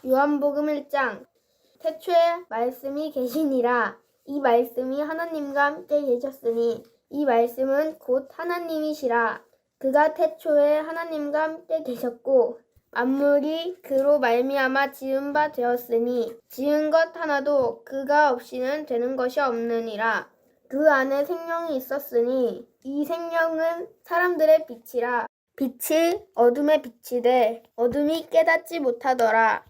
요한복음 1장. 태초에 말씀이 계시니라. 이 말씀이 하나님과 함께 계셨으니 이 말씀은 곧 하나님이시라. 그가 태초에 하나님과 함께 계셨고 만물이 그로 말미암아 지은 바 되었으니 지은 것 하나도 그가 없이는 되는 것이 없느니라. 그 안에 생명이 있었으니 이 생명은 사람들의 빛이라. 빛이 어둠에 비치되 어둠이 깨닫지 못하더라.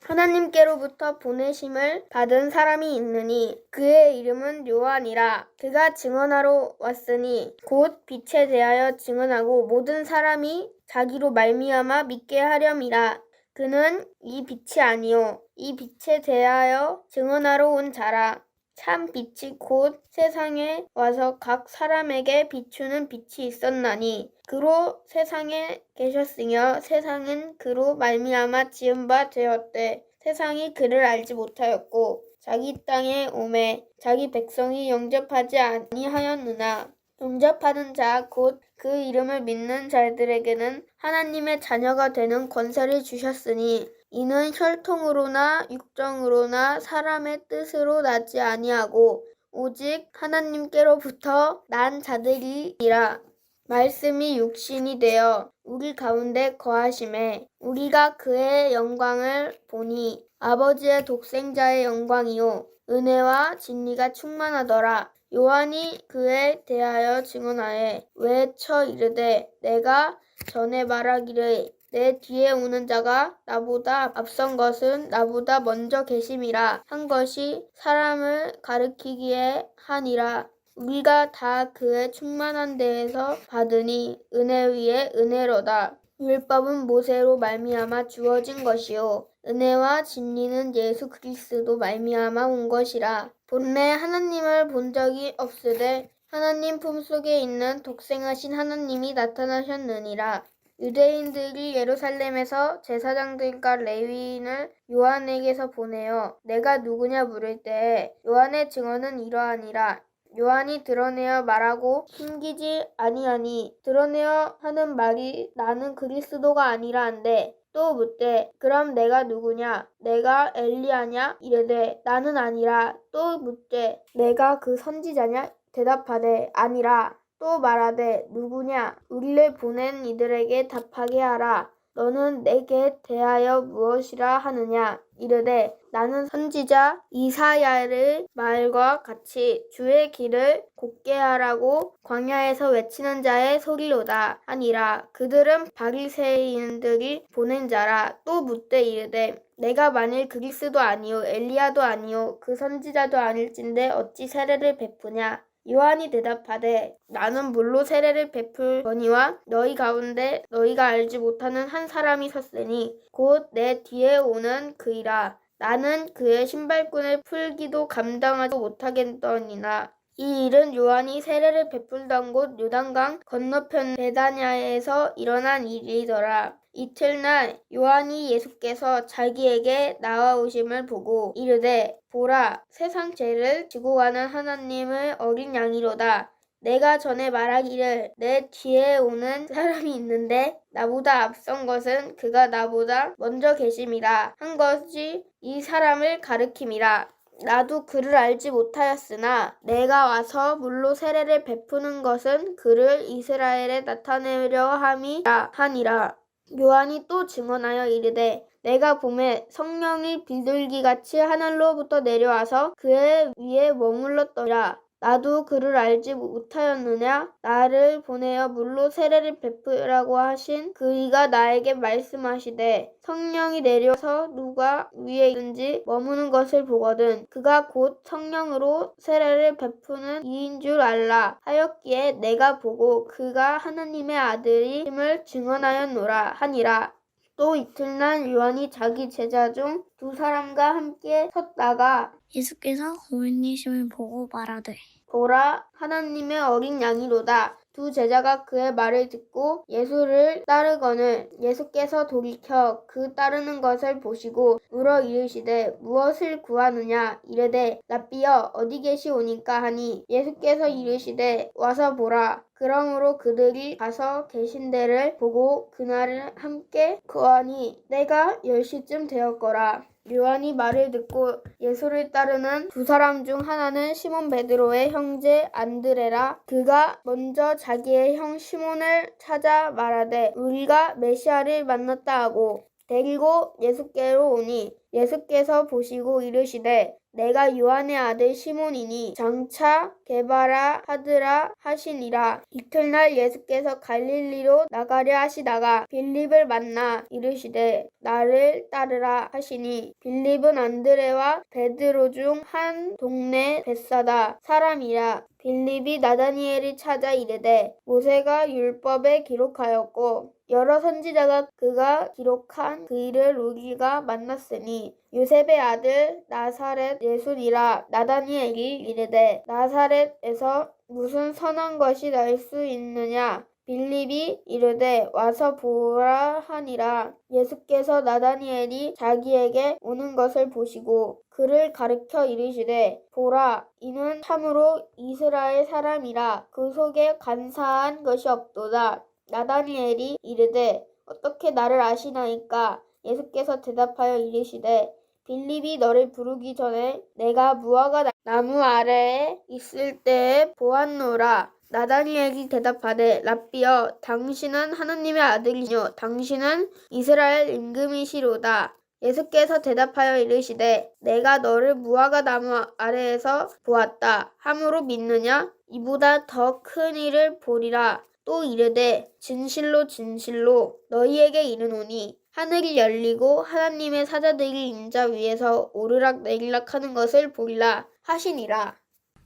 하나님께로부터 보내심을 받은 사람이 있느니 그의 이름은 요한이라. 그가 증언하러 왔으니 곧 빛에 대하여 증언하고 모든 사람이 자기로 말미암아 믿게 하렴이라. 그는 이 빛이 아니요 이 빛에 대하여 증언하러 온 자라. 참 빛이 곧 세상에 와서 각 사람에게 비추는 빛이 있었나니 그로 세상에 계셨으며 세상은 그로 말미암아 지은 바 되었되 세상이 그를 알지 못하였고 자기 땅에 오매 자기 백성이 영접하지 아니하였느나 영접하는 자 곧 그 이름을 믿는 자들에게는 하나님의 자녀가 되는 권세를 주셨으니 이는 혈통으로나 육정으로나 사람의 뜻으로 나지 아니하고 오직 하나님께로부터 난 자들이니라. 말씀이 육신이 되어 우리 가운데 거하심에 우리가 그의 영광을 보니 아버지의 독생자의 영광이요 은혜와 진리가 충만하더라. 요한이 그에 대하여 증언하에 외쳐 이르되 내가 전에 말하기를 내 뒤에 오는 자가 나보다 앞선 것은 나보다 먼저 계심이라 한 것이 사람을 가르치기에 하니라. 우리가 다 그의 충만한 데에서 받으니 은혜 위에 은혜로다. 율법은 모세로 말미암아 주어진 것이요 은혜와 진리는 예수 그리스도 말미암아 온 것이라. 본래 하나님을 본 적이 없으되 하나님 품속에 있는 독생하신 하나님이 나타나셨느니라. 유대인들이 예루살렘에서 제사장들과 레위인을 요한에게서 보내어 내가 누구냐 물을 때에 요한의 증언은 이러하니라. 요한이 드러내어 말하고 숨기지 아니하니 드러내어 하는 말이 나는 그리스도가 아니라 한데 또 묻되 그럼 내가 누구냐 내가 엘리야냐 이르되 나는 아니라 또 묻되 내가 그 선지자냐 대답하되 아니라 또 말하되 누구냐 우리를 보낸 이들에게 답하게 하라. 너는 내게 대하여 무엇이라 하느냐 이르되 나는 선지자 이사야의 말과 같이 주의 길을 곧게 하라고 광야에서 외치는 자의 소리로다 하니라. 그들은 바리새인들이 보낸 자라. 또 묻되 이르되 내가 만일 그리스도 아니요 엘리야도 아니요 그 선지자도 아닐진데 어찌 세례를 베푸냐. 요한이 대답하되 나는 물로 세례를 베풀거니와 너희 가운데 너희가 알지 못하는 한 사람이 섰으니 곧 내 뒤에 오는 그이라. 나는 그의 신발끈을 풀기도 감당하지 못하겠더니나 이 일은 요한이 세례를 베풀던 곳 요단강 건너편 베다냐에서 일어난 일이더라. 이틀날 요한이 예수께서 자기에게 나와오심을 보고 이르되 보라 세상 죄를 지고 가는 하나님의 어린 양이로다. 내가 전에 말하기를 내 뒤에 오는 사람이 있는데 나보다 앞선 것은 그가 나보다 먼저 계심이라 한 것이 이 사람을 가르킴이라. 나도 그를 알지 못하였으나 내가 와서 물로 세례를 베푸는 것은 그를 이스라엘에 나타내려 함이라 하니라. 요한이 또 증언하여 이르되 내가 보매 성령이 비둘기같이 하늘로부터 내려와서 그의 위에 머물렀더라. 나도 그를 알지 못하였느냐? 나를 보내어 물로 세례를 베푸라고 하신 그이가 나에게 말씀하시되 성령이 내려서 누가 위에 있는지 머무는 것을 보거든 그가 곧 성령으로 세례를 베푸는 이인 줄 알라 하였기에 내가 보고 그가 하나님의 아들임을 증언하였노라 하니라. 또 이틀날 요한이 자기 제자 중 두 사람과 함께 섰다가 예수께서 고인이심을 보고 말하되 보라 하나님의 어린 양이로다. 두 제자가 그의 말을 듣고 예수를 따르거늘 예수께서 돌이켜 그 따르는 것을 보시고 물어 이르시되 무엇을 구하느냐 이르되 랍비여 어디 계시오니까 하니 예수께서 이르시되 와서 보라. 그러므로 그들이 가서 계신 데를 보고 그날을 함께 거하니 때가 10시쯤 되었거라. 요한이 말을 듣고 예수를 따르는 두 사람 중 하나는 시몬 베드로의 형제 안드레라. 그가 먼저 자기의 형 시몬을 찾아 말하되 우리가 메시아를 만났다 하고 데리고 예수께로 오니 예수께서 보시고 이르시되 내가 요한의 아들 시몬이니 장차 게바라 하드라 하시니라. 이튿날 예수께서 갈릴리로 나가려 하시다가 빌립을 만나 이르시되 나를 따르라 하시니 빌립은 안드레와 베드로 중 한 동네 벳사다 사람이라. 빌립이 나다니엘을 찾아 이르되 모세가 율법에 기록하였고 여러 선지자가 그가 기록한 그 일을 우리가 만났으니 요셉의 아들 나사렛 예수니라. 나다니엘이 이르되 나사렛에서 무슨 선한 것이 날 수 있느냐. 빌립이 이르되 와서 보라 하니라. 예수께서 나다니엘이 자기에게 오는 것을 보시고 그를 가르쳐 이르시되 보라 이는 참으로 이스라엘 사람이라 그 속에 간사한 것이 없도다. 나다니엘이 이르되 어떻게 나를 아시나이까. 예수께서 대답하여 이르시되 빌립이 너를 부르기 전에 내가 무화과 나무 아래에 있을 때에 보았노라. 나다니엘이 대답하되 랍비여 당신은 하나님의 아들이뇨 당신은 이스라엘 임금이시로다. 예수께서 대답하여 이르시되 내가 너를 무화과 나무 아래에서 보았다 함으로 믿느냐. 이보다 더 큰 일을 보리라. 또 이르되 진실로 진실로 너희에게 이르노니 하늘이 열리고 하나님의 사자들이 인자 위에서 오르락내리락 하는 것을 보리라 하시니라.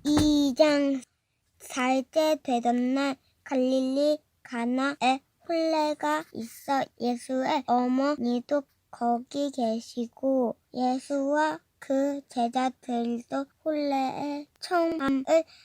2장 4일째 되던 날 갈릴리 가나에 혼례가 있어 예수의 어머니도 거기 계시고 예수와 그 제자들도 혼례의 청함을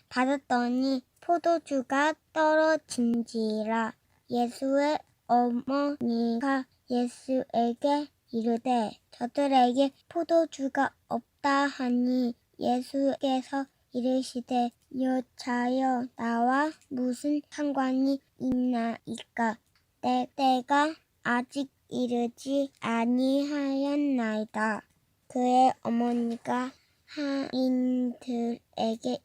받았더니 포도주가 떨어진지라. 예수의 어머니가 예수에게 이르되 저들에게 포도주가 없다 하니 예수께서 이르시되 여자여 나와 무슨 상관이 있나이까. 내 때가 아직 이르지 아니하였나이다. 그의 어머니가 하인들에게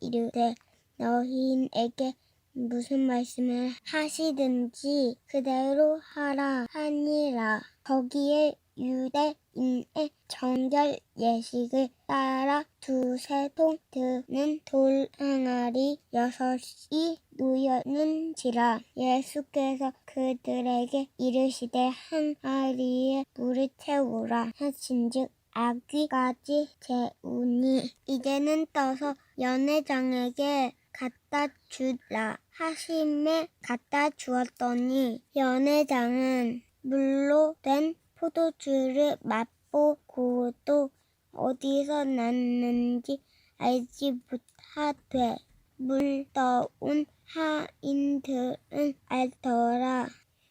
이르되 너희에게 무슨 말씀을 하시든지 그대로 하라 하니라. 거기에 유대인의 정결 예식을 따라 두세 통 드는 돌 항아리 6이 놓였는지라. 예수께서 그들에게 이르시되 항아리에 물을 채우라 하신즉 아귀까지 채우니 이제는 떠서 연회장에게 갖다 주라 하심에 갖다 주었더니 연회장은 물로 된 포도주를 맛보고도 어디서 났는지 알지 못하되 물떠온 하인들은 알더라.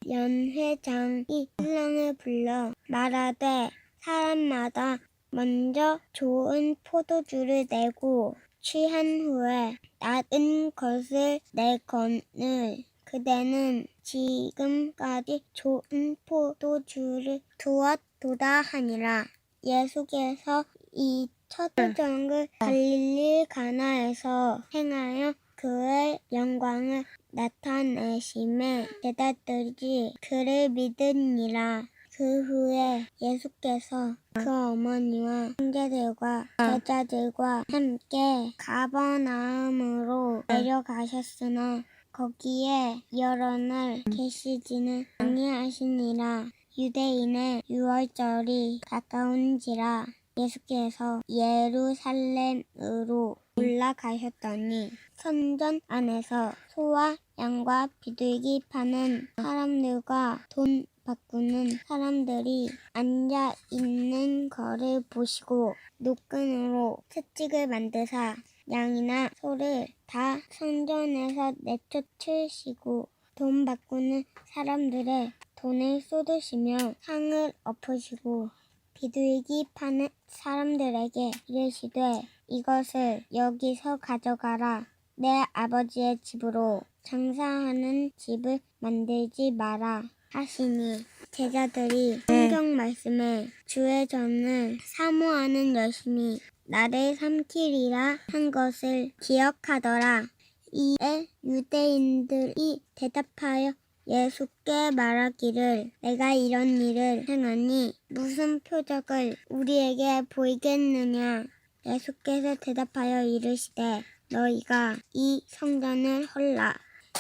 연회장이 신랑을 불러 말하되 사람마다 먼저 좋은 포도주를 내고 취한 후에 낮은 것을 내거늘 그대는 지금까지 좋은 포도주를 두었도다 하니라. 예수께서 이 첫 표적을 갈릴리 가나에서 행하여 그의 영광을 나타내심에 제자들이 그를 믿으니라. 그 후에 예수께서 그 어머니와 형제들과 제자들과 함께 가버나움으로 내려가셨으나 거기에 여러 날 계시지는 아니하시니라. 유대인의 유월절이 가까운지라. 예수께서 예루살렘으로 올라가셨더니 성전 안에서 소와 양과 비둘기 파는 사람들과 돈 바꾸는 사람들이 앉아 있는 거를 보시고 노끈으로 채찍을 만드사 양이나 소를 다 성전에서 내쫓으시고 돈 바꾸는 사람들의 돈을 쏟으시며 상을 엎으시고 비둘기 파는 사람들에게 이르시되 이것을 여기서 가져가라. 내 아버지의 집으로 장사하는 집을 만들지 마라 하시니 제자들이 성경 말씀에 주의 전을 사모하는 열심이 나를 삼키리라 한 것을 기억하더라. 이에 유대인들이 대답하여 예수께 말하기를 내가 이런 일을 행하니 무슨 표적을 우리에게 보이겠느냐. 예수께서 대답하여 이르시되 너희가 이 성전을 헐라.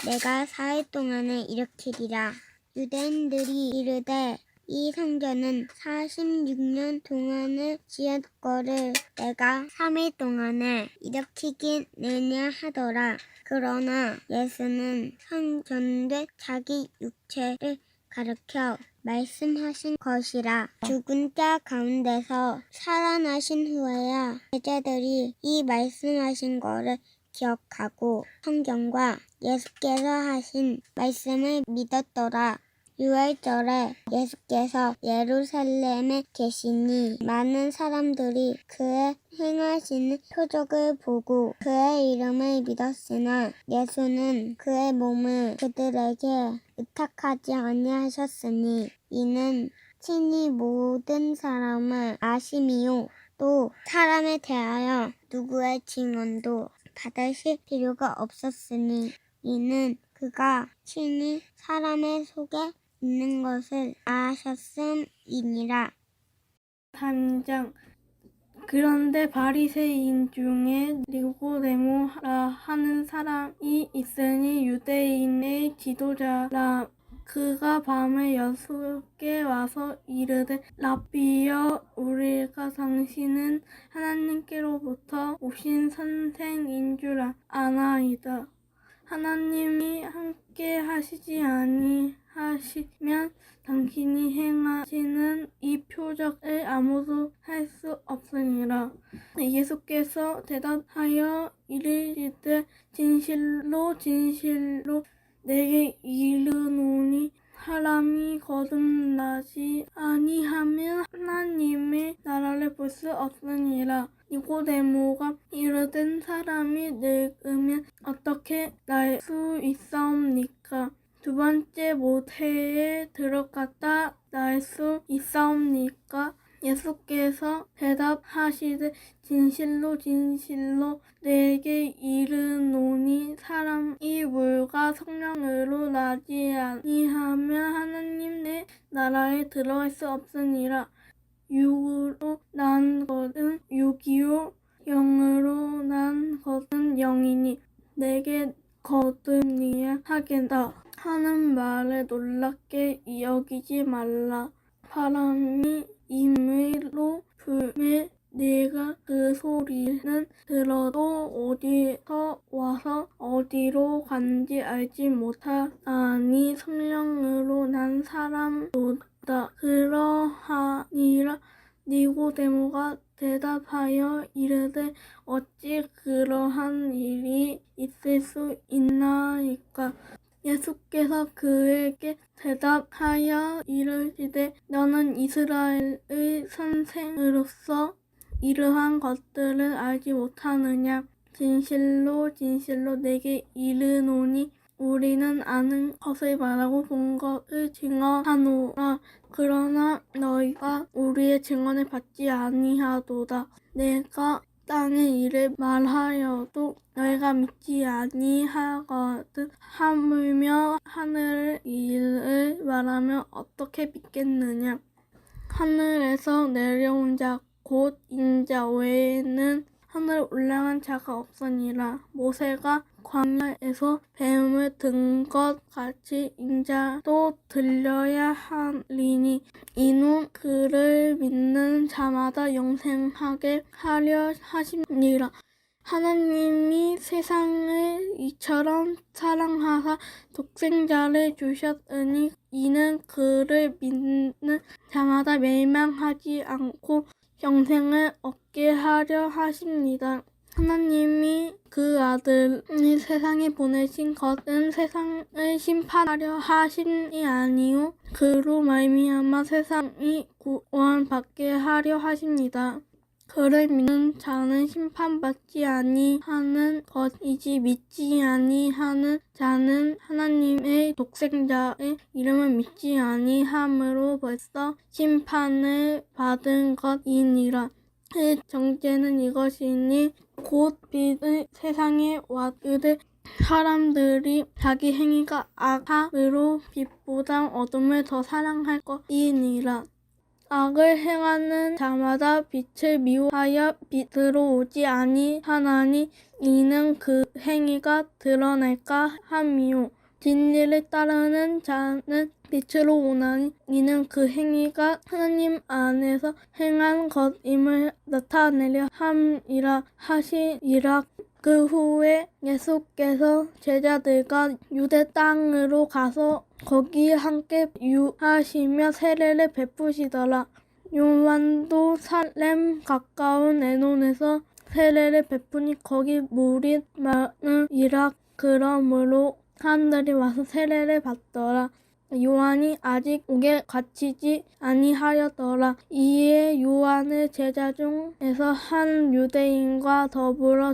내가 4일 동안에 일으키리라. 유대인들이 이르되 이 성전은 46년 동안을 지었거를 내가 3일 동안에 일으키겠느냐 하더라. 그러나 예수는 성전된 자기 육체를 가르켜 말씀하신 것이라. 죽은 자 가운데서 살아나신 후에야 제자들이 이 말씀하신 거를 기억하고 성경과 예수께서 하신 말씀을 믿었더라. 유월절에 예수께서 예루살렘에 계시니 많은 사람들이 그의 행하시는 표적을 보고 그의 이름을 믿었으나 예수는 그의 몸을 그들에게 의탁하지 아니하셨으니 이는 친히 모든 사람을 아심이요 또 사람에 대하여 누구의 증언도 받으실 필요가 없었으니 이는 그가 친히 사람의 속에 있는 것을 아셨음이니라. 3장 그런데 바리새인 중에 니고데모라 하는 사람이 있으니 유대인의 지도자라. 그가 밤에 예수께 와서 이르되 랍비여 우리가 당신은 하나님께로부터 오신 선생인 줄 아나이다. 하나님이 함께 하시지 아니하시면 당신이 행하시는 이 표적을 아무도 할 수 없으니라. 예수께서 대답하여 이르시되 진실로 진실로 내게 이르노니 사람이 거듭나지 아니하면 하나님의 나라를 볼 수 없으니라. 니고데모가 이르된 사람이 늙으면 어떻게 날 수 있사옵니까? 두 번째 모태에 들어갔다 날 수 있사옵니까? 예수께서 대답하시되 진실로 진실로 내게 이르노니 사람이 물과 성령으로 나지 아니하면 하나님의 나라에 들어갈 수 없으니라. 육으로 난 것은 육이요 영으로 난 것은 영이니 내게 거듭나야 하겠다 하는 말을 놀랍게 여기지 말라. 바람이 임의로 불매 내가 그 소리는 들어도 어디서 와서 어디로 간지 알지 못하니 성령으로 난 사람도다. 그러하니라. 니고데모가 대답하여 이르되 어찌 그러한 일이 있을 수 있나이까? 예수께서 그에게 대답하여 이르시되 너는 이스라엘의 선생으로서 이러한 것들을 알지 못하느냐? 진실로 진실로 내게 이르노니 우리는 아는 것을 말하고 본 것을 증언하노라. 그러나 너희가 우리의 증언을 받지 아니하도다. 내가 땅의 일을 말하여도 너희가 믿지 아니하거든. 하물며 하늘의 일을 말하면 어떻게 믿겠느냐? 하늘에서 내려온 자 곧 인자 외에는 하늘에 올라간 자가 없으니라. 모세가 광야에서 뱀을 든 것 같이 인자도 들려야 하리니 이는 그를 믿는 자마다 영생하게 하려 하심이라. 하나님이 세상을 이처럼 사랑하사 독생자를 주셨으니 이는 그를 믿는 자마다 멸망하지 않고 영생을 얻게 하려 하십니다. 하나님이 그 아들을 세상에 보내신 것은 세상을 심판하려 하심이 아니요 그로 말미암아 세상이 구원받게 하려 하십니다. 그를 믿는 자는 심판받지 아니하는 것이지 믿지 아니하는 자는 하나님의 독생자의 이름을 믿지 아니함으로 벌써 심판을 받은 것이니라. 그 정죄는 이것이니 곧 빛을 세상에 왔으되 사람들이 자기 행위가 악함으로 빛보다 어둠을 더 사랑할 것이니라. 악을 행하는 자마다 빛을 미워하여 빛으로 오지 아니하나니 이는 그 행위가 드러날까 함이요 진리를 따르는 자는 빛으로 오나니 이는 그 행위가 하나님 안에서 행한 것임을 나타내려 함이라 하시니라. 그 후에 예수께서 제자들과 유대 땅으로 가서 거기 함께 유하시며 세례를 베푸시더라. 요한도 살렘 가까운 에논에서 세례를 베푸니 거기 물이 많으리라. 그러므로 사람들이 와서 세례를 받더라. 요한이 아직 옥에 갇히지 아니하였더라. 이에 요한의 제자 중에서 한 유대인과 더불어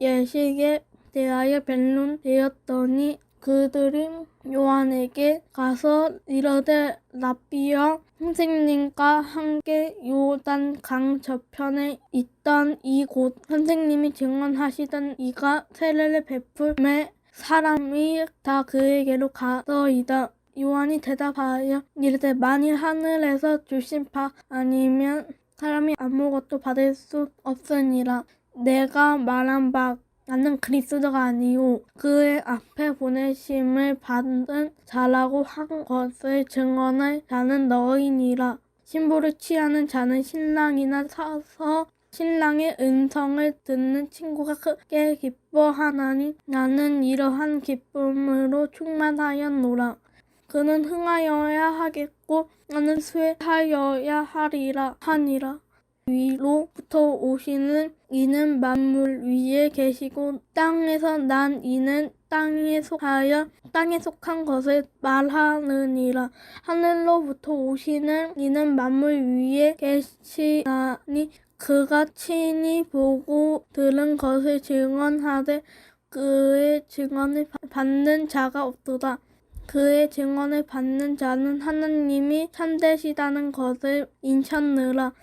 예식에 대하여 변론되었더니 그들이 요한에게 가서 이르되 라비여 선생님과 함께 요단 강 저편에 있던 이곳 선생님이 증언하시던 이가 세례를 베풀매 사람이 다 그에게로 가더이다. 요한이 대답하여 이르되 만일 하늘에서 주신 바 아니면 사람이 아무것도 받을 수 없으니라. 내가 말한 바 나는 그리스도가 아니요 그의 앞에 보내심을 받은 자라고 한 것을 증언할 자는 너희니라. 신부를 취하는 자는 신랑이나 서서 신랑의 음성을 듣는 친구가 크게 기뻐하나니 나는 이러한 기쁨으로 충만하였노라. 그는 흥하여야 하겠고 나는 쇠하여야 하니라. 위로부터 오시는 이는 만물 위에 계시고 땅에서 난 이는 땅에 속하여 땅에 속한 것을 말하느니라. 하늘로부터 오시는 이는 만물 위에 계시나니 그가 친히 보고 들은 것을 증언하되 그의 증언을 받는 자가 없도다. 그의 증언을 받는 자는 하나님이 참되시다는 것을 인쳤느라.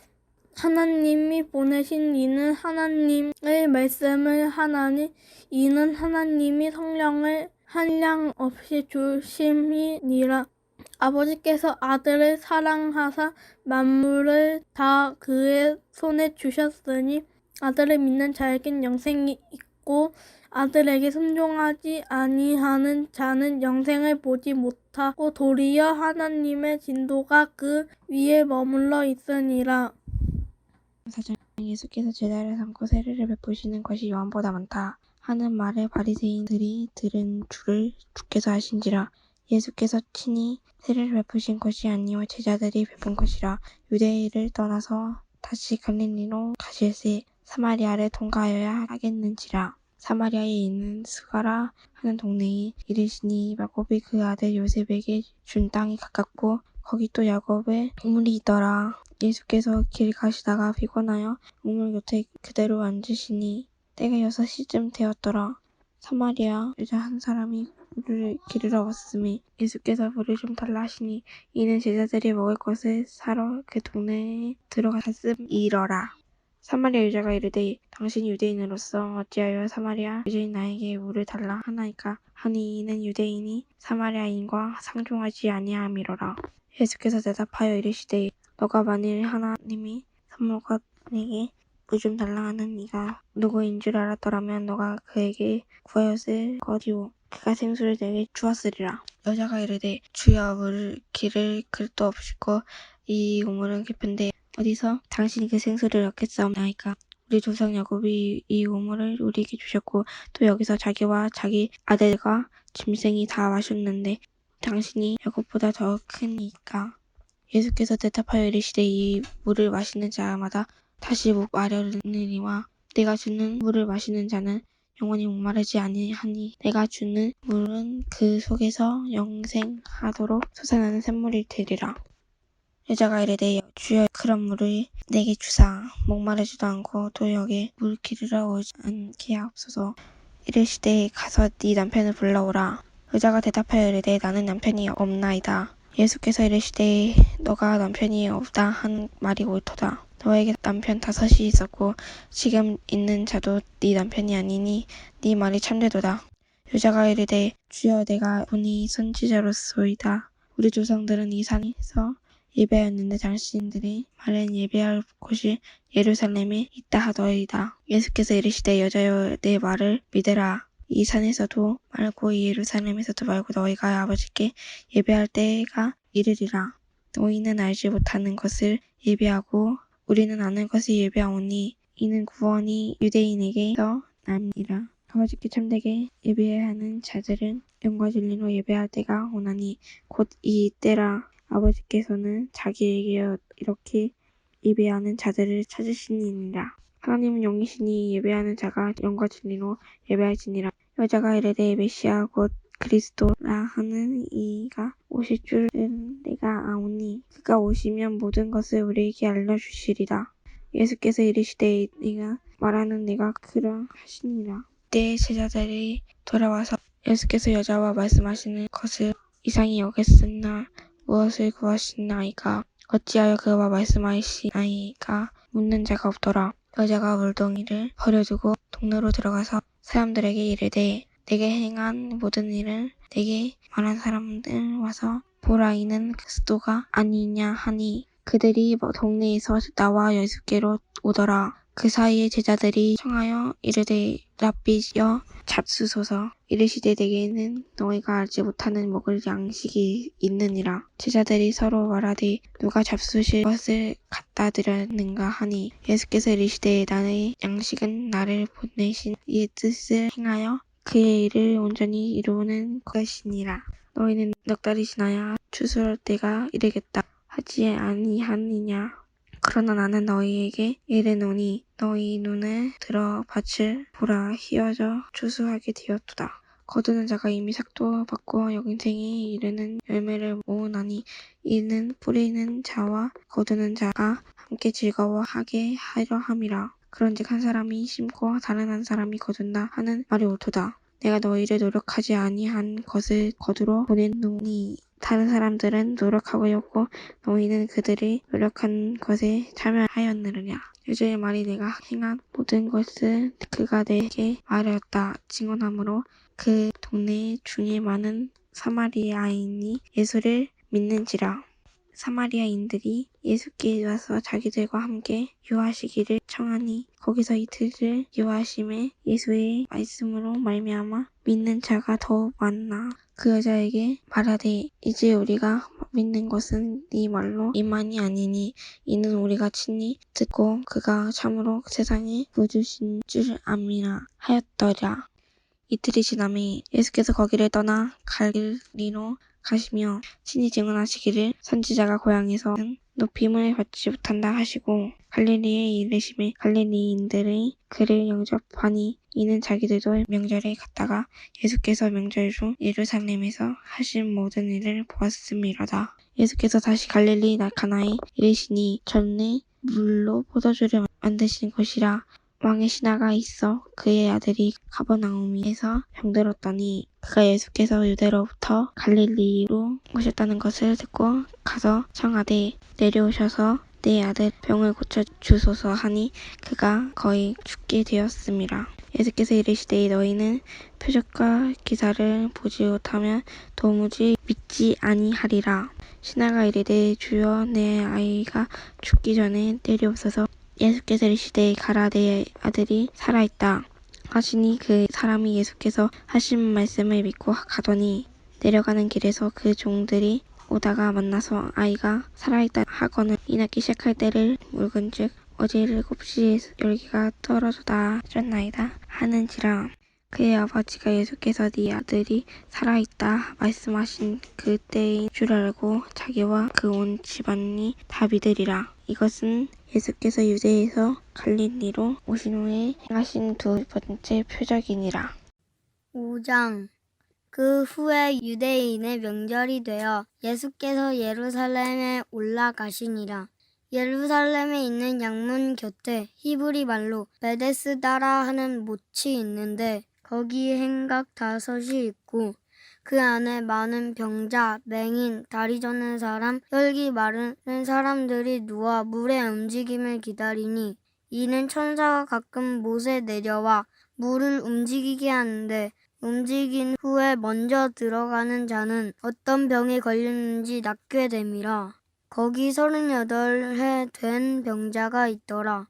하나님이 보내신 이는 하나님의 말씀을 하나니 이는 하나님이 성령을 한량 없이 주심이니라. 아버지께서 아들을 사랑하사 만물을 다 그의 손에 주셨으니 아들을 믿는 자에겐 영생이 있고 아들에게 순종하지 아니하는 자는 영생을 보지 못하고 도리어 하나님의 진도가 그 위에 머물러 있으니라. 사장 예수께서 제자를 삼고 세례를 베푸시는 것이 요한보다 많다 하는 말을 바리새인들이 들은 줄을 주께서 하신지라. 예수께서 친히 세례를 베푸신 것이 아니요 제자들이 베푼 것이라. 유대를 떠나서 다시 갈릴리로 가실새 사마리아를 통과하여야 하겠는지라. 사마리아에 있는 스가라 하는 동네에 이르시니 야곱이 그 아들 요셉에게 준 땅이 가깝고 거기 또 야곱의 우물이 있더라. 예수께서 길 가시다가 피곤하여 우물 곁에 그대로 앉으시니 때가 6시쯤 되었더라. 사마리아 여자 한 사람이 물을 기르러 왔으니 예수께서 물을 좀 달라 하시니 이는 제자들이 먹을 것을 사러 그 동네에 들어갔음이러라. 사마리아 여자가 이르되 당신이 유대인으로서 어찌하여 사마리아 여자인 나에게 물을 달라 하나이까 하니 이는 유대인이 사마리아인과 상종하지 아니함이로라. 예수께서 대답하여 이르시되 너가 만일 하나님이 사모관에게 물 좀 달라 하는 이가 누구인 줄 알았더라면 너가 그에게 구하였을 것이요 그가 생수를 내게 주었으리라. 여자가 이르되 주여 물을 기를 그릇도 없고 이 우물은 깊은데 어디서 당신이 그 생수를 얻겠사옵나이까. 우리 조상 야곱이 이 우물을 우리에게 주셨고 또 여기서 자기와 자기 아들과 짐승이 다 마셨는데 당신이 야곱보다 더 크니까. 예수께서 대답하여 이르시되 이 물을 마시는 자마다 다시 목마르느니와 내가 주는 물을 마시는 자는 영원히 목마르지 아니하니 내가 주는 물은 그 속에서 영생하도록 솟아나는 샘물이 되리라. 여자가 이르되 주여 그런 물을 내게 주사 목마르지도 않고 또 여기에 물 기르러 오지 않게 하옵소서. 이르시되 가서 네 남편을 불러오라. 여자가 대답하여 이르되 나는 남편이 없나이다. 예수께서 이르시되 너가 남편이 없다 한 말이 옳도다. 너에게 남편 5이 있었고 지금 있는 자도 네 남편이 아니니 네 말이 참되도다. 여자가 이르되 주여 내가 보니 선지자로소이다. 우리 조상들은 이 산에서 예배하였는데 당신들이 말한 예배할 곳이 예루살렘에 있다 하더이다. 예수께서 이르시되 여자여 내 말을 믿으라. 이 산에서도 말고 이 예루살렘에서도 말고 너희가 아버지께 예배할 때가 이르리라. 너희는 알지 못하는 것을 예배하고 우리는 아는 것을 예배하오니 이는 구원이 유대인에게서 남이라. 아버지께 참되게 예배하는 자들은 영과 진리로 예배할 때가 오나니 곧 이 때라. 아버지께서는 자기에게 이렇게 예배하는 자들을 찾으시니라. 하나님은 영이시니 예배하는 자가 영과 진리로 예배할지니라. 여자가 이르되 메시아 곧 그리스도라 하는 이가 오실 줄은 내가 아오니 그가 오시면 모든 것을 우리에게 알려주시리라. 예수께서 이르시되 네가 말하는 내가 그러하시니라. 그때 제자들이 돌아와서 예수께서 여자와 말씀하시는 것을 이상히 여겼으나 무엇을 구하시나이까 어찌하여 그와 말씀하시나이까 묻는 자가 없더라. 여자가 물동이를 버려두고 동네로 들어가서 사람들에게 이르되 내게 행한 모든 일을 내게 말한 사람들 와서 보라 이는 그리스도가 아니냐 하니 그들이 동네에서 나와 예수께로 오더라. 그 사이에 제자들이 청하여 이르되 랍비여 잡수소서. 이르시되 내게는 너희가 알지 못하는 먹을 양식이 있느니라. 제자들이 서로 말하되 누가 잡수실 것을 갖다 드렸는가 하니 예수께서 이르시되 나의 양식은 나를 보내신 이의 뜻을 행하여 그의 일을 온전히 이루는 것이니라. 너희는 넉 달이 지나야 추수할 때가 이르겠다 하지 아니하느냐. 그러나 나는 너희에게 이르노니 너희 눈을 들어 밭을 보라 휘어져 추수하게 되었도다. 거두는 자가 이미 삭도 받고 영생에 이르는 열매를 모으나니 이는 뿌리는 자와 거두는 자가 함께 즐거워하게 하려 함이라. 그런즉 한 사람이 심고 다른 한 사람이 거둔다 하는 말이 옳도다. 내가 너희를 노력하지 아니한 것을 거두러 보냈노니 다른 사람들은 노력하였고 너희는 그들이 노력한 것에 참여하였느냐. 여자의 말이 내가 행한 모든 것을 그가 내게 말하였다 증언하므로 그 동네 중에 많은 사마리아인이 예수를 믿는지라. 사마리아인들이 예수께 와서 자기들과 함께 유하시기를 청하니 거기서 이틀을 유하심에 예수의 말씀으로 말미암아 믿는 자가 더욱 많아. 그 여자에게 말하되 이제 우리가 믿는 것은 네 말로 이만이 아니니 이는 우리가 친히 듣고 그가 참으로 세상에 구주신 줄 암이라 하였더라. 이틀이 지나매 예수께서 거기를 떠나 갈릴리로 가시며 친히 증언하시기를 선지자가 고향에서는 높임을 받지 못한다 하시고 갈릴리에 이르심에 갈릴리인들이 그를 영접하니 이는 자기들도 명절에 갔다가 예수께서 명절 중 예루살렘에서 하신 모든 일을 보았음이로다. 예수께서 다시 갈릴리 가나에 이르시니 전에 물로 포도주를 만드신 곳이라. 왕의 신하가 있어 그의 아들이 가버나움에서 병들었더니 그가 예수께서 유대로부터 갈릴리로 오셨다는 것을 듣고 가서 청하되 내려오셔서 내 아들 병을 고쳐 주소서 하니 그가 거의 죽게 되었음이라. 예수께서 이르시되 너희는 표적과 기사를 보지 못하면 도무지 믿지 아니하리라. 신하가 이르되 주여 내 아이가 죽기 전에 내려옵소서. 예수께서 이르시되 가라 내 아들이 살아있다 하시니 그 사람이 예수께서 하신 말씀을 믿고 가더니 내려가는 길에서 그 종들이 오다가 만나서 아이가 살아있다 하거늘 일어나기 시작할 때를 물은즉 어제 7시에 열기가 떨어져다 하셨나이다 하는지라. 그의 아버지가 예수께서 네 아들이 살아있다 말씀하신 그때인 줄 알고 자기와 그 온 집안이 다 믿으리라. 이것은 예수께서 유대에서 갈릴리로 오신 후에 행하신 두 번째 표적이니라. 5장. 그 후에 유대인의 명절이 되어 예수께서 예루살렘에 올라가시니라. 예루살렘에 있는 양문 곁에 히브리 말로 베데스다라 하는 못이 있는데 거기에 행각 5이 있고 그 안에 많은 병자, 맹인, 다리 저는 사람, 혈기 마르는 사람들이 누워 물의 움직임을 기다리니 이는 천사가 가끔 못에 내려와 물을 움직이게 하는데 움직인 후에 먼저 들어가는 자는 어떤 병에 걸렸는지 낫게 됨이라. 거기 38해 된 병자가 있더라.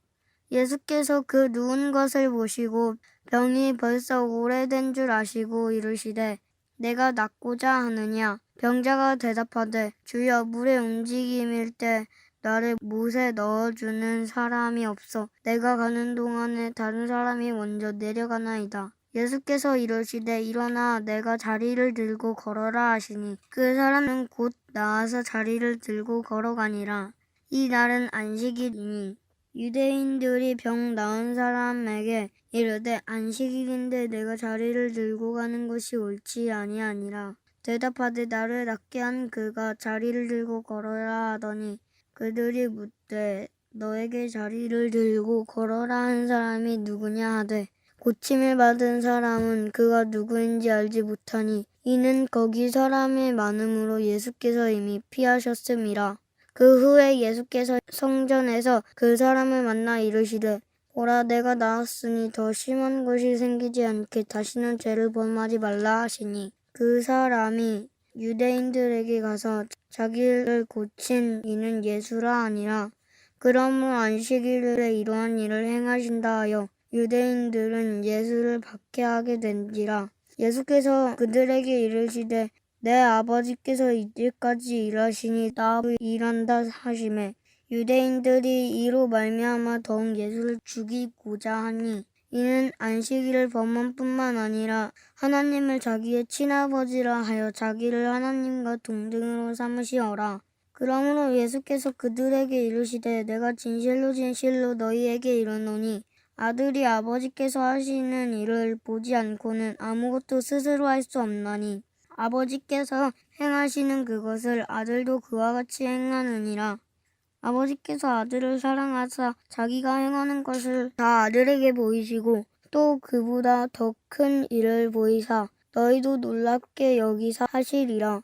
예수께서 그 누운 것을 보시고 병이 벌써 오래된 줄 아시고 이르시되 내가 낫고자 하느냐. 병자가 대답하되 주여 물의 움직임일 때 나를 못에 넣어주는 사람이 없어 내가 가는 동안에 다른 사람이 먼저 내려가나이다. 예수께서 이르시되 일어나 내가 자리를 들고 걸어라 하시니 그 사람은 곧 나와서 자리를 들고 걸어가니라. 이 날은 안식일이니 유대인들이 병 나은 사람에게 이르되 안식일인데 내가 자리를 들고 가는 것이 옳지 아니하니라. 대답하되 나를 낫게 한 그가 자리를 들고 걸어라 하더니 그들이 묻되 너에게 자리를 들고 걸어라 한 사람이 누구냐 하되 고침을 받은 사람은 그가 누구인지 알지 못하니 이는 거기 사람이 많음으로 예수께서 이미 피하셨음이라. 그 후에 예수께서 성전에서 그 사람을 만나 이르시되 보라 내가 나았으니 더 심한 것이 생기지 않게 다시는 죄를 범하지 말라 하시니 그 사람이 유대인들에게 가서 자기를 고친 이는 예수라 하니라. 그러므로 안식일에 이러한 일을 행하신다 하여 유대인들은 예수를 박해하게 된지라. 예수께서 그들에게 이르시되 내 아버지께서 이때까지 일하시니 나도 일한다 하시매 유대인들이 이로 말미암아 더욱 예수를 죽이고자 하니 이는 안식일을 범한 뿐만 아니라 하나님을 자기의 친아버지라 하여 자기를 하나님과 동등으로 삼으시어라. 그러므로 예수께서 그들에게 이르시되 내가 진실로 진실로 너희에게 이르노니 아들이 아버지께서 하시는 일을 보지 않고는 아무것도 스스로 할 수 없나니 아버지께서 행하시는 그것을 아들도 그와 같이 행하느니라. 아버지께서 아들을 사랑하사 자기가 행하는 것을 다 아들에게 보이시고 또 그보다 더 큰 일을 보이사 너희도 놀랍게 여기사 하시리라.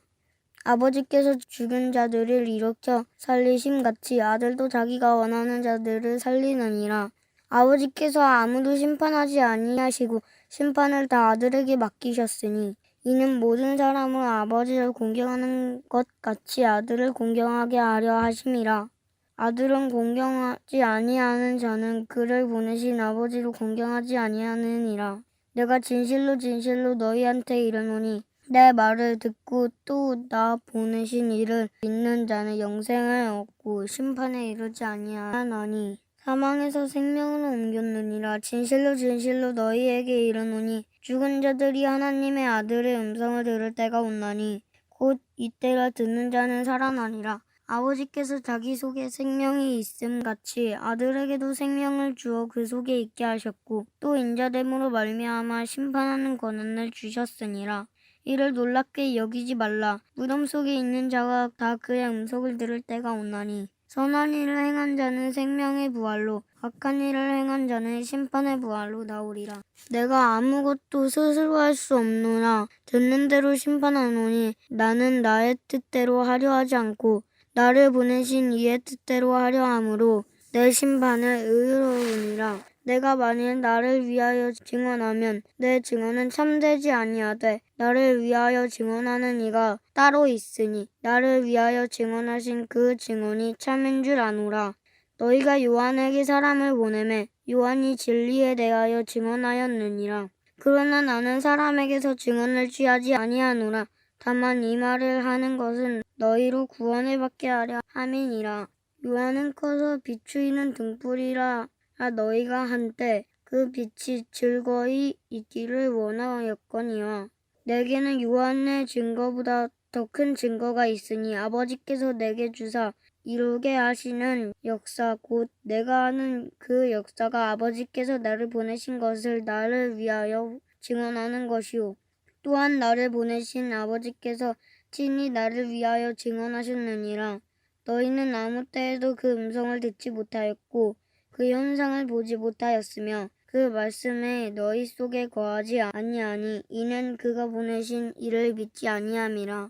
아버지께서 죽은 자들을 일으켜 살리심같이 아들도 자기가 원하는 자들을 살리느니라. 아버지께서 아무도 심판하지 아니하시고 심판을 다 아들에게 맡기셨으니 이는 모든 사람을 아버지를 공경하는 것 같이 아들을 공경하게 하려 하심이라. 아들은 공경하지 아니하는 자는 그를 보내신 아버지를 공경하지 아니하느니라. 내가 진실로 진실로 너희한테 이르노니 내 말을 듣고 또 나 보내신 이를 믿는 자는 영생을 얻고 심판에 이르지 아니하나니 사망에서 생명으로 옮겼느니라. 진실로 진실로 너희에게 이르노니 죽은 자들이 하나님의 아들의 음성을 들을 때가 온나니 곧 이때라 듣는 자는 살아나니라. 아버지께서 자기 속에 생명이 있음 같이 아들에게도 생명을 주어 그 속에 있게 하셨고 또 인자됨으로 말미암아 심판하는 권한을 주셨으니라. 이를 놀랍게 여기지 말라. 무덤 속에 있는 자가 다 그의 음성을 들을 때가 오나니 선한 일을 행한 자는 생명의 부활로 악한 일을 행한 자는 심판의 부활로 나오리라. 내가 아무것도 스스로 할 수 없노라. 듣는 대로 심판하노니 나는 나의 뜻대로 하려 하지 않고 나를 보내신 이의 뜻대로 하려 함으로 내 심판을 의로우니라. 내가 만일 나를 위하여 증언하면 내 증언은 참되지 아니하되 나를 위하여 증언하는 이가 따로 있으니 나를 위하여 증언하신 그 증언이 참인 줄 아노라. 너희가 요한에게 사람을 보내매 요한이 진리에 대하여 증언하였느니라. 그러나 나는 사람에게서 증언을 취하지 아니하노라. 다만 이 말을 하는 것은 너희로 구원을 받게 하려 함이니라. 요한은 커서 비추이는 등불이라 너희가 한때 그 빛이 즐거이 있기를 원하였거니와 내게는 요한의 증거보다 더 큰 증거가 있으니 아버지께서 내게 주사 이루게 하시는 역사 곧 내가 하는 그 역사가 아버지께서 나를 보내신 것을 나를 위하여 증언하는 것이요 또한 나를 보내신 아버지께서 친히 나를 위하여 증언하셨느니라. 너희는 아무 때에도 그 음성을 듣지 못하였고 그 현상을 보지 못하였으며 그 말씀에 너희 속에 거하지 아니하니 이는 그가 보내신 이를 믿지 아니함이라.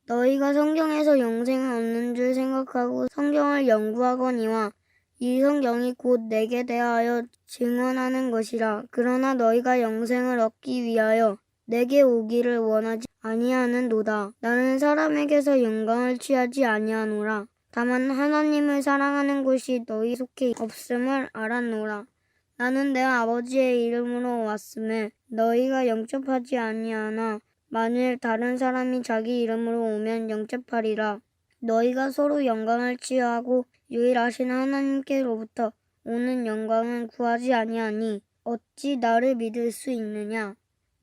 너희가 성경에서 영생을 얻는 줄 생각하고 성경을 연구하거니와 이 성경이 곧 내게 대하여 증언하는 것이라. 그러나 너희가 영생을 얻기 위하여 내게 오기를 원하지 아니하는도다. 나는 사람에게서 영광을 취하지 아니하노라. 다만 하나님을 사랑하는 것이 너희 속에 없음을 알았노라. 나는 내 아버지의 이름으로 왔음에 너희가 영접하지 아니하나 만일 다른 사람이 자기 이름으로 오면 영접하리라. 너희가 서로 영광을 취하고 유일하신 하나님께로부터 오는 영광은 구하지 아니하니 어찌 나를 믿을 수 있느냐?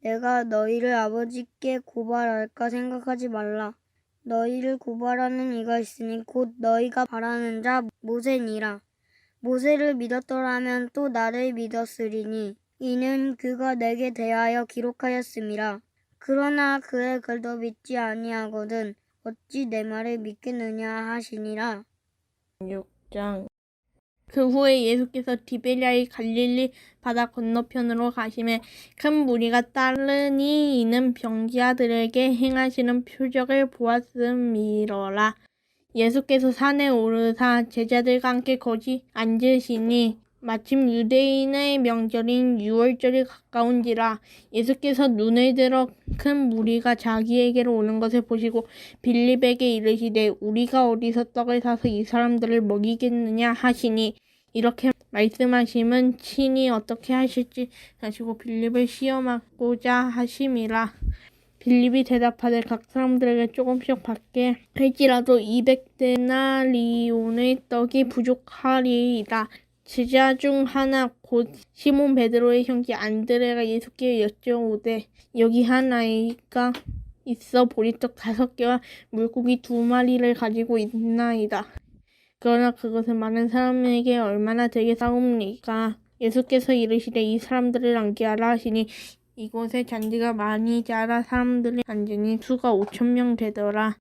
내가 너희를 아버지께 고발할까 생각하지 말라. 너희를 고발하는 이가 있으니 곧 너희가 바라는 자 모세니라. 모세를 믿었더라면 또 나를 믿었으리니 이는 그가 내게 대하여 기록하였음이라. 그러나 그의 글도 믿지 아니하거든 어찌 내 말을 믿겠느냐 하시니라. 6장 그 후에 예수께서 디베랴의 갈릴리 바다 건너편으로 가심에 큰 무리가 따르니 이는 병자들에게 행하시는 표적을 보았음이러라. 예수께서 산에 오르사 제자들과 함께 거기 앉으시니 마침 유대인의 명절인 유월절이 가까운지라. 예수께서 눈을 들어 큰 무리가 자기에게로 오는 것을 보시고 빌립에게 이르시되 우리가 어디서 떡을 사서 이 사람들을 먹이겠느냐 하시니 이렇게 말씀하심은 친히 어떻게 하실지 아시고 빌립을 시험하고자 하심이라. 빌립이 대답하되 각 사람들에게 조금씩 받게 할지라도 200데나리온의 떡이 부족하리이다. 제자 중 하나 곧 시몬 베드로의 형제 안드레가 예수께 여쭤오되 여기 한 아이가 있어 보리떡 5개와 물고기 2마리를 가지고 있나이다. 그러나 그것은 많은 사람에게 얼마나 되겠사옵니까? 예수께서 이르시되 이 사람들을 앉게 하라 하시니 이곳에 잔디가 많이 자라 사람들이 앉으니 수가 5,000명 되더라.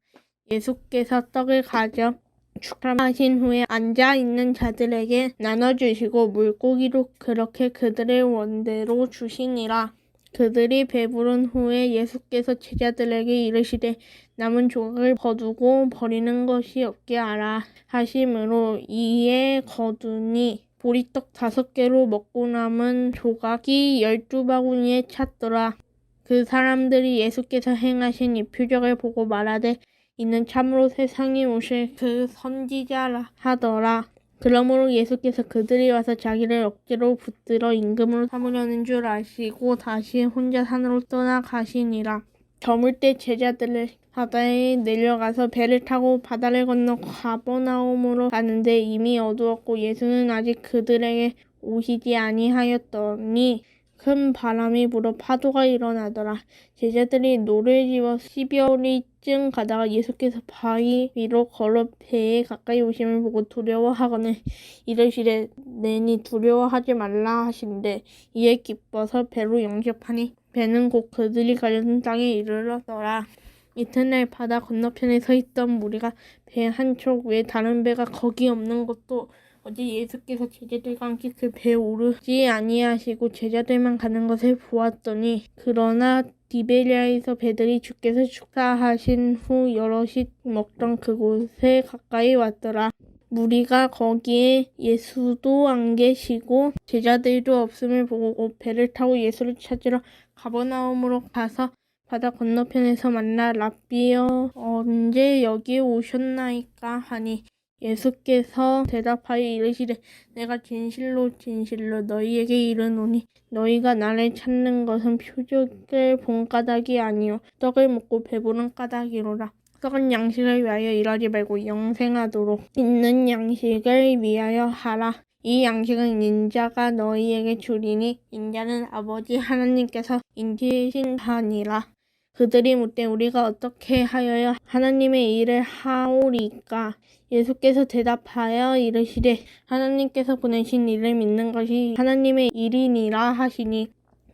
예수께서 떡을 가져 축하하신 후에 앉아있는 자들에게 나눠주시고 물고기도 그렇게 그들의 원대로 주시니라. 그들이 배부른 후에 예수께서 제자들에게 이르시되 남은 조각을 거두고 버리는 것이 없게 하라 하심으로 이에 거두니 보리떡 5개로 먹고 남은 조각이 12바구니에 찼더라. 그 사람들이 예수께서 행하신 이 표적을 보고 말하되 이는 참으로 세상에 오실 그 선지자라 하더라. 그러므로 예수께서 그들이 와서 자기를 억지로 붙들어 임금으로 삼으려는 줄 아시고 다시 혼자 산으로 떠나가시니라. 저물 때 제자들을 바다에 내려가서 배를 타고 바다를 건너 가버나움으로 가는데 이미 어두웠고 예수는 아직 그들에게 오시지 아니하였더니 큰 바람이 불어 파도가 일어나더라. 제자들이 노를 지어 12오리쯤 가다가 예수께서 바위 위로 걸어 배에 가까이 오심을 보고 두려워하거늘 이르시되 내니 두려워하지 말라 하신대 이에 기뻐서 배로 영접하니 배는 곧 그들이 가려던 땅에 이르렀더라. 이튿날 바다 건너편에 서 있던 무리가 배 한쪽 외에 다른 배가 거기 없는 것도 어제 예수께서 제자들과 함께 그 배에 오르지 아니하시고 제자들만 가는 것을 보았더니 그러나 디베랴에서 배들이 주께서 축사하신 후 여럿이 먹던 그곳에 가까이 왔더라. 무리가 거기에 예수도 안 계시고 제자들도 없음을 보고 곧 배를 타고 예수를 찾으러 가버나움으로 가서 바다 건너편에서 만나 랍비여 언제 여기에 오셨나이까 하니 예수께서 대답하여 이르시되 내가 진실로 진실로 너희에게 이르노니 너희가 나를 찾는 것은 표적을 본 까닭이 아니요 떡을 먹고 배부른 까닭이로라. 썩은 양식을 위하여 일하지 말고 영생하도록 있는 양식을 위하여 하라. 이 양식은 인자가 너희에게 주리니 인자는 아버지 하나님께서 인치신 바니라. 그들이 묻되 우리가 어떻게 하여야 하나님의 일을 하오리까? 예수께서 대답하여 이르시되 하나님께서 보내신 이를 믿는 것이 하나님의 일이니라 하시니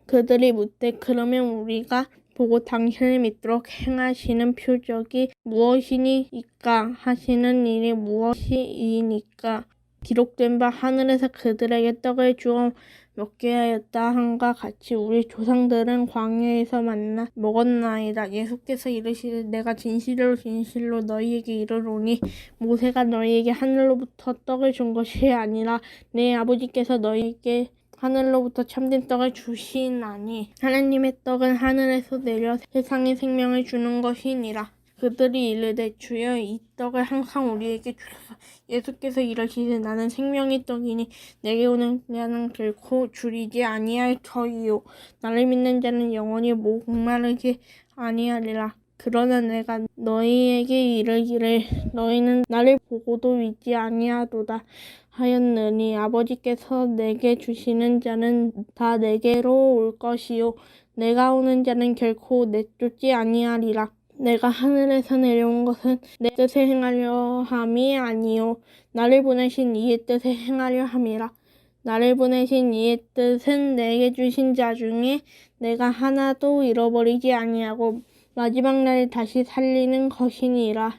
그들이 묻되 그러면 우리가 보고 당신을 믿도록 행하시는 표적이 무엇이니이까? 하시는 일이 무엇이니까? 기록된 바 하늘에서 그들에게 떡을 주어 먹게 하였다 함과 같이 우리 조상들은 광야에서 만나 먹었나이다. 예수께서 이르시되 내가 진실로 진실로 너희에게 이르노니 모세가 너희에게 하늘로부터 떡을 준 것이 아니라 내 아버지께서 너희에게 하늘로부터 참된 떡을 주시나니 하나님의 떡은 하늘에서 내려 세상에 생명을 주는 것이니라. 그들이 이르되 주여 이 떡을 항상 우리에게 주소서. 예수께서 이르시되 나는 생명의 떡이니 내게 오는 자는 결코 줄이지 아니할 터이요 나를 믿는 자는 영원히 목마르지 아니하리라. 그러나 내가 너희에게 이르기를 너희는 나를 보고도 믿지 아니하도다 하였느니 아버지께서 내게 주시는 자는 다 내게로 올 것이요 내가 오는 자는 결코 내쫓지 아니하리라. 내가 하늘에서 내려온 것은 내 뜻을 행하려 함이 아니요 나를 보내신 이의 뜻을 행하려 함이라. 나를 보내신 이의 뜻은 내게 주신 자 중에 내가 하나도 잃어버리지 아니하고 마지막 날에 다시 살리는 것이니라.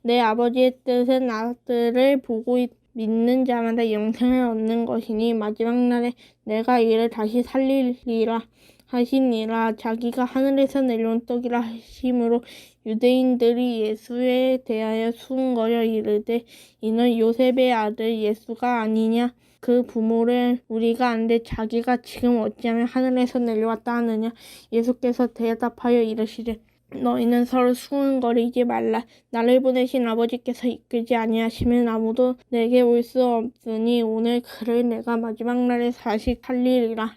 내 아버지의 뜻은 아들을 보고 믿는 자마다 영생을 얻는 것이니 마지막 날에 내가 이를 다시 살리리라 하시니라. 자기가 하늘에서 내려온 떡이라 하심으로 유대인들이 예수에 대하여 수군거려 이르되 이는 요셉의 아들 예수가 아니냐? 그 부모를 우리가 아는데 자기가 지금 어찌하면 하늘에서 내려왔다 하느냐? 예수께서 대답하여 이르시되 너희는 서로 수군거리지 말라. 나를 보내신 아버지께서 이끌지 아니하시면 아무도 내게 올 수 없으니 오늘 그를 내가 마지막 날에 다시 살리리라.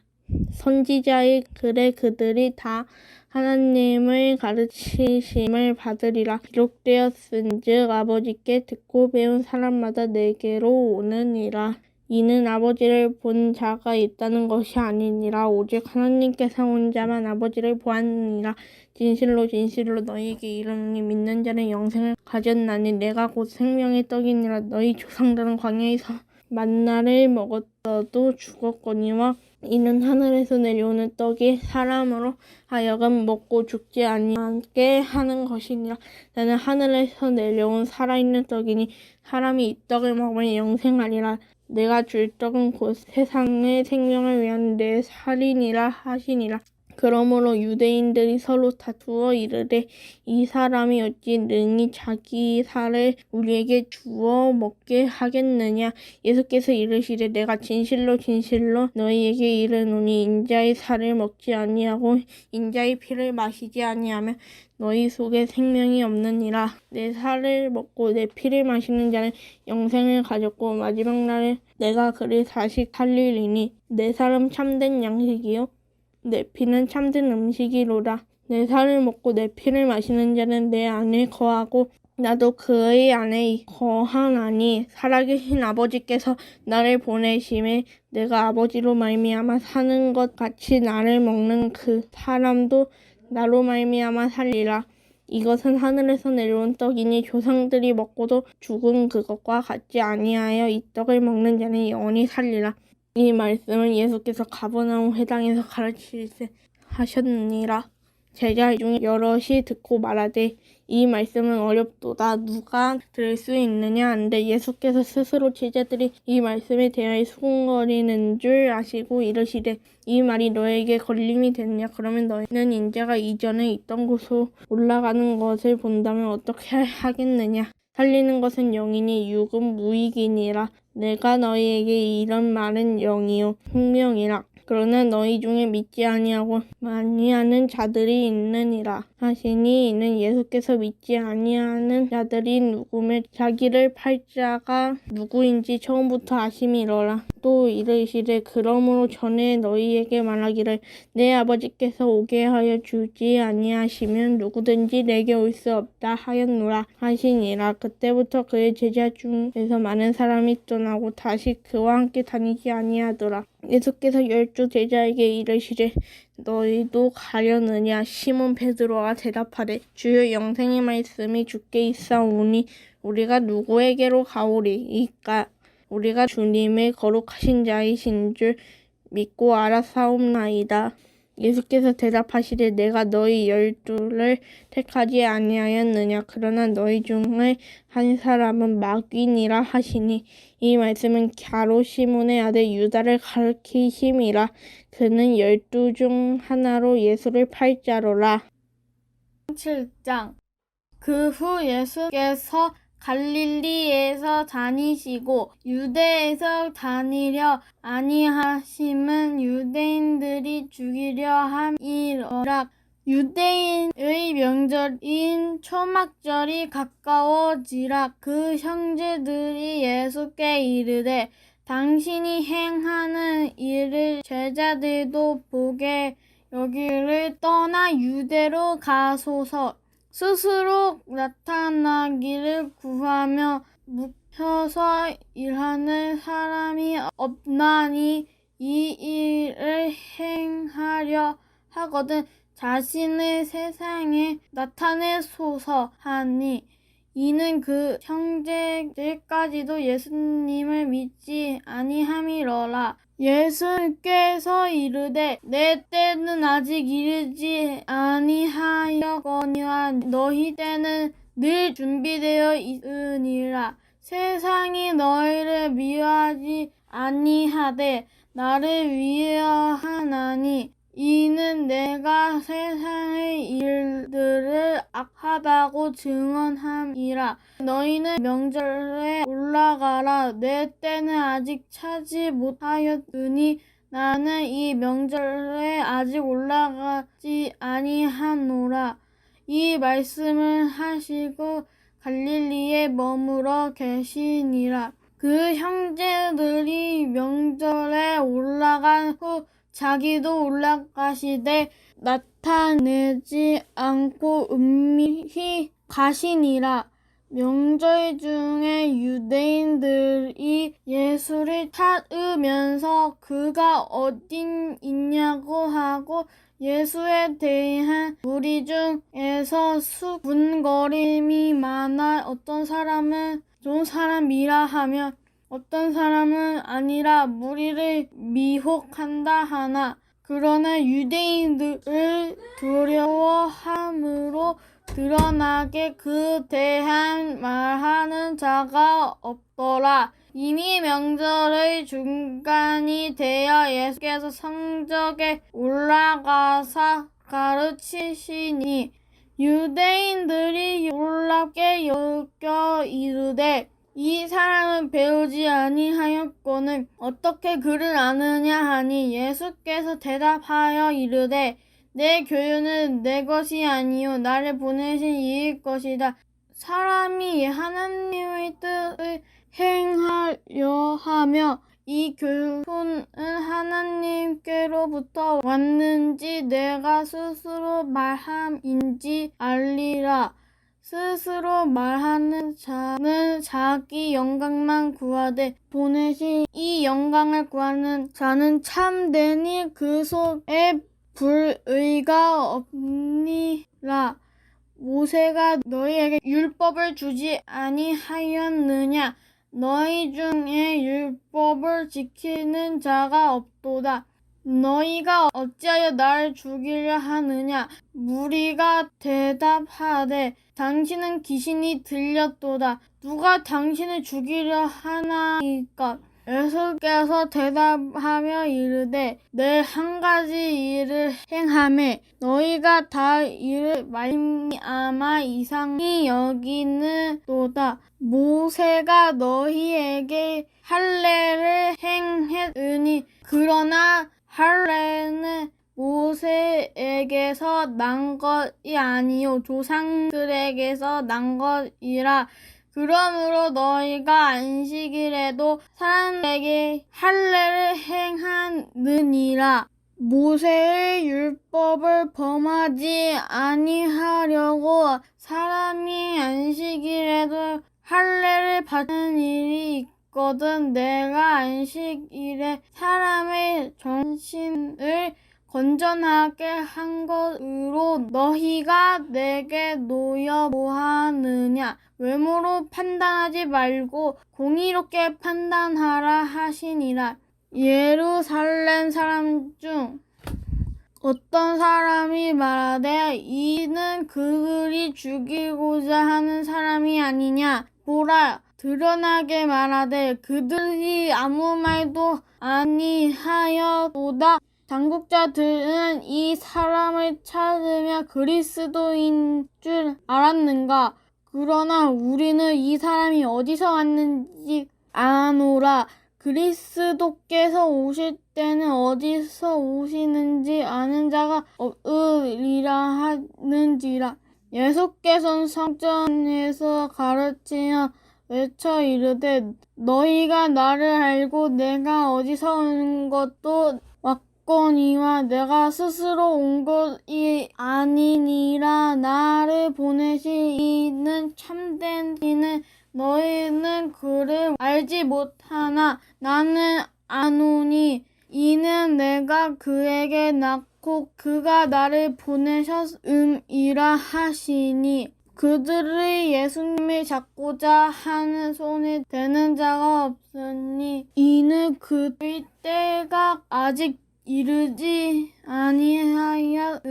선지자의 글에 그들이 다 하나님을 가르치심을 받으리라. 기록되었은즉 아버지께 듣고 배운 사람마다 내게로 오느니라. 이는 아버지를 본 자가 있다는 것이 아니니라 오직 하나님께서 온 자만 아버지를 보았느니라. 진실로 진실로 너희에게 이르노니 믿는 자는 영생을 가졌나니 내가 곧 생명의 떡이니라. 너희 조상들은 광야에서 만나를 먹었어도 죽었거니와 이는 하늘에서 내려오는 떡이 사람으로 하여금 먹고 죽지 아니하게 하는 것이니라. 나는 하늘에서 내려온 살아있는 떡이니 사람이 이 떡을 먹으면 영생하리라. 내가 줄 떡은 곧 세상의 생명을 위한 내 살이니라 하시니라. 그러므로 유대인들이 서로 다투어 이르되 이 사람이 어찌 능히 자기 살을 우리에게 주어 먹게 하겠느냐? 예수께서 이르시되 내가 진실로 진실로 너희에게 이르노니 인자의 살을 먹지 아니하고 인자의 피를 마시지 아니하면 너희 속에 생명이 없느니라. 내 살을 먹고 내 피를 마시는 자는 영생을 가졌고 마지막 날에 내가 그를 다시 살리리니 내 살은 참된 양식이요 내 피는 참된 음식이로라. 내 살을 먹고 내 피를 마시는 자는 내 안에 거하고 나도 그의 안에 거하나니 살아계신 아버지께서 나를 보내심에 내가 아버지로 말미암아 사는 것 같이 나를 먹는 그 사람도 나로 말미암아 살리라. 이것은 하늘에서 내려온 떡이니 조상들이 먹고도 죽은 그것과 같지 아니하여 이 떡을 먹는 자는 영원히 살리라. 이 말씀은 예수께서 가버나움 회당에서 가르치실 하셨느니라. 제자 중에 여럿이 듣고 말하되 이 말씀은 어렵도다 누가 들을 수 있느냐 한데 예수께서 스스로 제자들이 이 말씀에 대하여 수군거리는 줄 아시고 이르시되 이 말이 너에게 걸림이 되느냐? 그러면 너희는 인자가 이전에 있던 곳으로 올라가는 것을 본다면 어떻게 하겠느냐? 살리는 것은 영이니 육은 무익이니라. 내가 너희에게 이런 말은 영이요 생명이라. 그러나 너희 중에 믿지 아니하고 많이 하는 자들이 있느니라. 하시니 이는 예수께서 믿지 아니하는 자들이 누구며 자기를 팔 자가 누구인지 처음부터 아심이로라. 또 이르시되 그러므로 전에 너희에게 말하기를 내 아버지께서 오게 하여 주지 아니하시면 누구든지 내게 올 수 없다 하였노라 하시니라. 그때부터 그의 제자 중에서 많은 사람이 떠나고 다시 그와 함께 다니지 아니하더라. 예수께서 12 제자에게 이르시되 너희도 가려느냐? 시몬 베드로가 대답하되 주여 영생의 말씀이 주께 있사오니 우리가 누구에게로 가오리이까? 우리가 주님의 거룩하신 자이신 줄 믿고 알아사옵나이다. 예수께서 대답하시되 내가 너희 12를 택하지 아니하였느냐? 그러나 너희 중에 한 사람은 마귀니라 하시니 이 말씀은 가롯 시몬의 아들 유다를 가리키심이라. 그는 12 중 하나로 예수를 팔 자로라. 7장. 그 후 예수께서 갈릴리에서 다니시고 유대에서 다니려 아니하심은 유대인들이 죽이려 함이러라. 유대인의 명절인 초막절이 가까워지라. 그 형제들이 예수께 이르되 당신이 행하는 일을 제자들도 보게 여기를 떠나 유대로 가소서. 스스로 나타나기를 구하며 묵혀서 일하는 사람이 없나니 이 일을 행하려 하거든 자신을 세상에 나타내소서 하니 이는 그 형제들까지도 예수님을 믿지 아니함이로라. 예수께서 이르되 내 때는 아직 이르지 아니하였거니와 너희 때는 늘 준비되어 있으니라. 세상이 너희를 미워하지 아니하되 나를 위하나니 이는 내가 세상의 일들을 악하다고 증언함이라. 너희는 명절에 올라가라. 내 때는 아직 차지 못하였으니 나는 이 명절에 아직 올라가지 아니하노라. 이 말씀을 하시고 갈릴리에 머물러 계시니라. 그 형제들이 명절에 올라간 후 자기도 올라가시되 나타내지 않고 은밀히 가시니라. 명절 중에 유대인들이 예수를 찾으면서 그가 어디 있냐고 하고 예수에 대한 무리 중에서 수군거림이 많아 어떤 사람은 좋은 사람이라 하며 어떤 사람은 아니라 무리를 미혹한다 하나 그러나 유대인들을 두려워함으로 드러나게 그 대한 말하는 자가 없더라. 이미 명절의 중간이 되어 예수께서 성전에 올라가사 가르치시니 유대인들이 놀랍게 여겨 이르되 이 사람은 배우지 아니하였거늘 어떻게 그를 아느냐 하니 예수께서 대답하여 이르되 내 교훈은 내 것이 아니요 나를 보내신 이의 것이다. 사람이 하나님의 뜻을 행하려 하며 이 교훈은 하나님께로부터 왔는지 내가 스스로 말함인지 알리라. 스스로 말하는 자는 자기 영광만 구하되 보내신 이 영광을 구하는 자는 참되니 그 속에 불의가 없니라. 모세가 너희에게 율법을 주지 아니하였느냐? 너희 중에 율법을 지키는 자가 없도다. 너희가 어찌하여 나를 죽이려 하느냐? 무리가 대답하되 당신은 귀신이 들렸도다. 누가 당신을 죽이려 하나이까? 예수께서 대답하며 이르되 늘 한 가지 일을 행하매 너희가 다 이를 말미암아 이상히 여기는도다. 모세가 너희에게 할례를 행했으니 그러나 할례는 모세에게서 난 것이 아니요 조상들에게서 난 것이라. 그러므로 너희가 안식일에도 사람에게 할례를 행하느니라. 모세의 율법을 범하지 아니하려고 사람이 안식일에도 할례를 받는 일이 있거든. 내가 안식일에 사람의 정신을 건전하게 한 것으로 너희가 내게 놓여 뭐하느냐. 외모로 판단하지 말고 공의롭게 판단하라 하시니라. 예루살렘 사람 중 어떤 사람이 말하되 이는 그들이 죽이고자 하는 사람이 아니냐. 보라, 드러나게 말하되 그들이 아무 말도 아니하여도다. 당국자들은 이 사람을 찾으며 그리스도인 줄 알았는가. 그러나 우리는 이 사람이 어디서 왔는지 아노라. 그리스도께서 오실 때는 어디서 오시는지 아는 자가 없으리라 하는지라. 예수께서는 성전에서 가르치며 외쳐 이르되 너희가 나를 알고 내가 어디서 온 것도 왔거니와 내가 스스로 온 것이 아니니라. 나를 보내신 이는 참된 이는 너희는 그를 알지 못하나 나는 아노니 이는 내가 그에게 낳고 그가 나를 보내셨음이라 하시니. 그들이 예수님을 잡고자 하는 손에 대는 자가 없으니 이는 그의 때가 아직 이르지 아니하였음이라.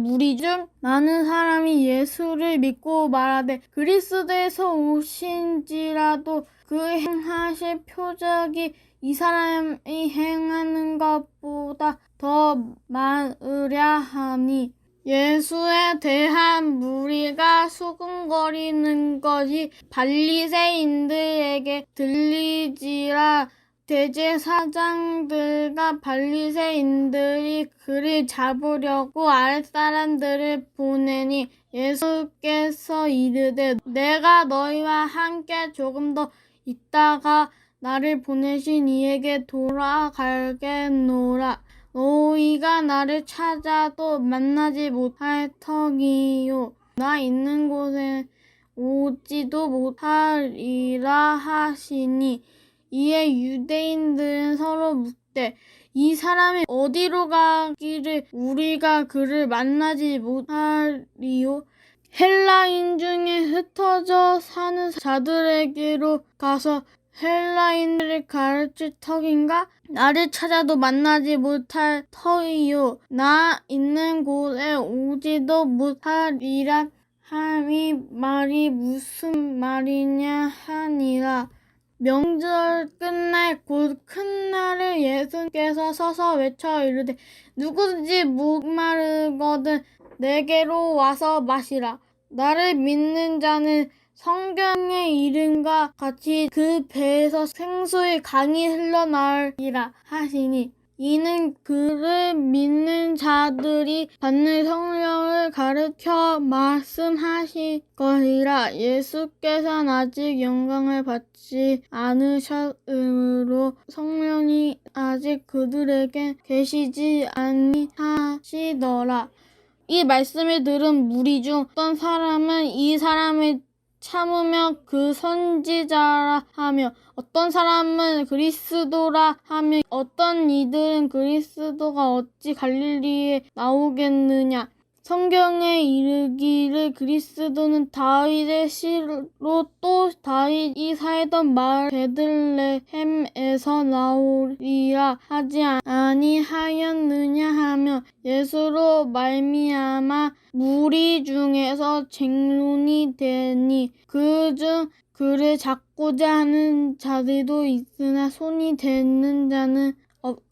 무리 중 많은 사람이 예수를 믿고 말하되 그리스도에서 오신지라도 그 행하실 표적이 이 사람이 행하는 것보다 더 많으랴 하니. 예수에 대한 무리가 수군거리는 것이 바리새인들에게 들리지라. 대제사장들과 바리새인들이 그를 잡으려고 아랫사람들을 보내니 예수께서 이르되 내가 너희와 함께 조금 더 있다가 나를 보내신 이에게 돌아가겠노라. 너희가 나를 찾아도 만나지 못할 터이요 나 있는 곳에 오지도 못하리라 하시니. 이에 유대인들은 서로 묻되 이 사람이 어디로 가기를 우리가 그를 만나지 못하리요. 헬라인 중에 흩어져 사는 자들에게로 가서 헬라인들을 가르칠 터인가? 나를 찾아도 만나지 못할 터이요 나 있는 곳에 오지도 못하리라 함이 말이 무슨 말이냐 하니라. 명절 끝날 곧 큰 날에 예수께서 서서 외쳐 이르되 누구든지 목마르거든 내게로 와서 마시라. 나를 믿는 자는 성경의 이름과 같이 그 배에서 생수의 강이 흘러나오리라 하시니. 이는 그를 믿는 자들이 받는 성령을 가르쳐 말씀하실 것이라. 예수께서는 아직 영광을 받지 않으셨으므로 성령이 아직 그들에게 계시지 아니하시더라. 이 말씀을 들은 무리 중 어떤 사람은 이 사람을 참으며 그 선지자라 하며 어떤 사람은 그리스도라 하며 어떤 이들은 그리스도가 어찌 갈릴리에 나오겠느냐. 성경에 이르기를 그리스도는 다윗의 씨로 또 다윗이 살던 마을 베들레헴에서 나오리라 하지 아니하였느냐 하며 예수로 말미암아 무리 중에서 쟁론이 되니 그중 그를 잡고자 하는 자들도 있으나 손이 닿는 자는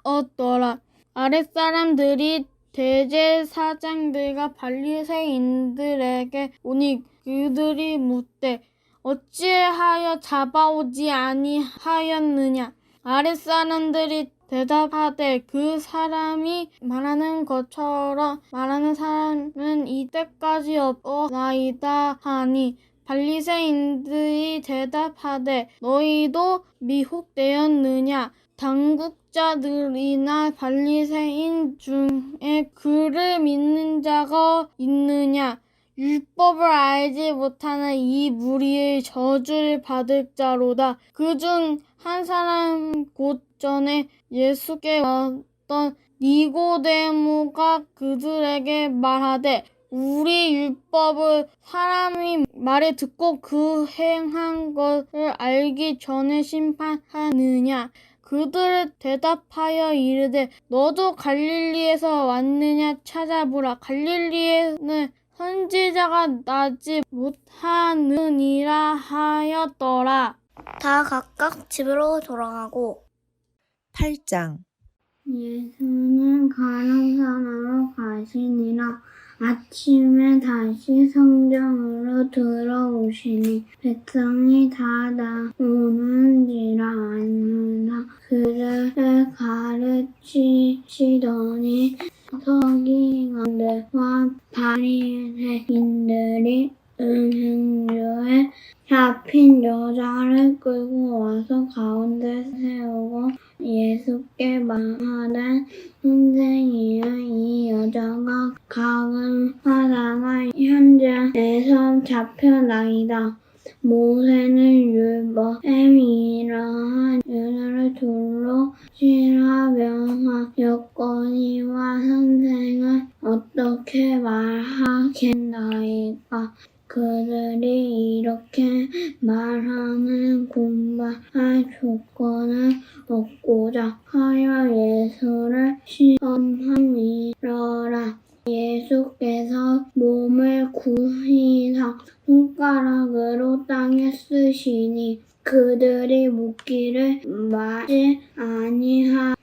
없더라. 아랫사람들이 대제사장들과 바리새인들에게 오니 그들이 묻되 어찌하여 잡아오지 아니하였느냐. 아랫사람들이 대답하되 그 사람이 말하는 것처럼 말하는 사람은 이때까지 없어나이다 하니 바리새인들이 대답하되 너희도 미혹되었느냐 당국자들이나 바리새인 중에 그를 믿는 자가 있느냐 율법을 알지 못하는 이 무리의 저주를 받을 자로다. 그중 한 사람 곧 전에 예수께 왔던 니고데모가 그들에게 말하되 우리 율법을 사람이 말을 듣고 그 행한 것을 알기 전에 심판하느냐 그들을 대답하여 이르되 너도 갈릴리에서 왔느냐 찾아보라 갈릴리에는 선지자가 나지 못하느니라 하였더라. 다 각각 집으로 돌아가고 8장 예수는 가나사나로 가시니라. 아침에 다시 성전으로 들어오시니 백성이 다 나오는지라 아느라 그를 가르치시더니 서기관들과 바리새인들이 은행주에 잡힌 여자를 끌고 와서 가운데 세우고 예수께 말하되 선생이여 이 여자가 가금 하다가 현장에서 잡혀나이다. 모세는 율법에 이러한 여자를 돌로 치라 명하였거니와 선생은 어떻게 말하겠나이까. 그들이 이렇게 말하는 공부할 조건을 얻고자 하여 예수를 시험함이러라. 예수께서 몸을 굽히사 손가락으로 땅에 쓰시니 그들이 묻기를 마지 아니하는지라.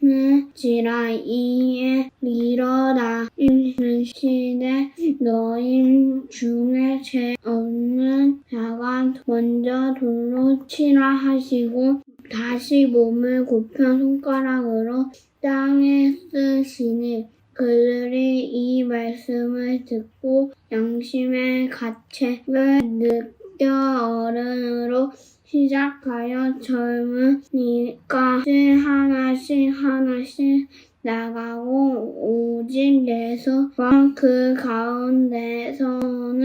이에 일어나 이르시되 너희 중에 죄 없는 자가 먼저 돌로 치라 하시고 다시 몸을 굽혀 손가락으로 땅에 쓰시니 그들이 이 말씀을 듣고 양심의 가책을 느껴 어른으로 시작하여 젊은이가 하나씩 나가고 오직 예수와 그 가운데서는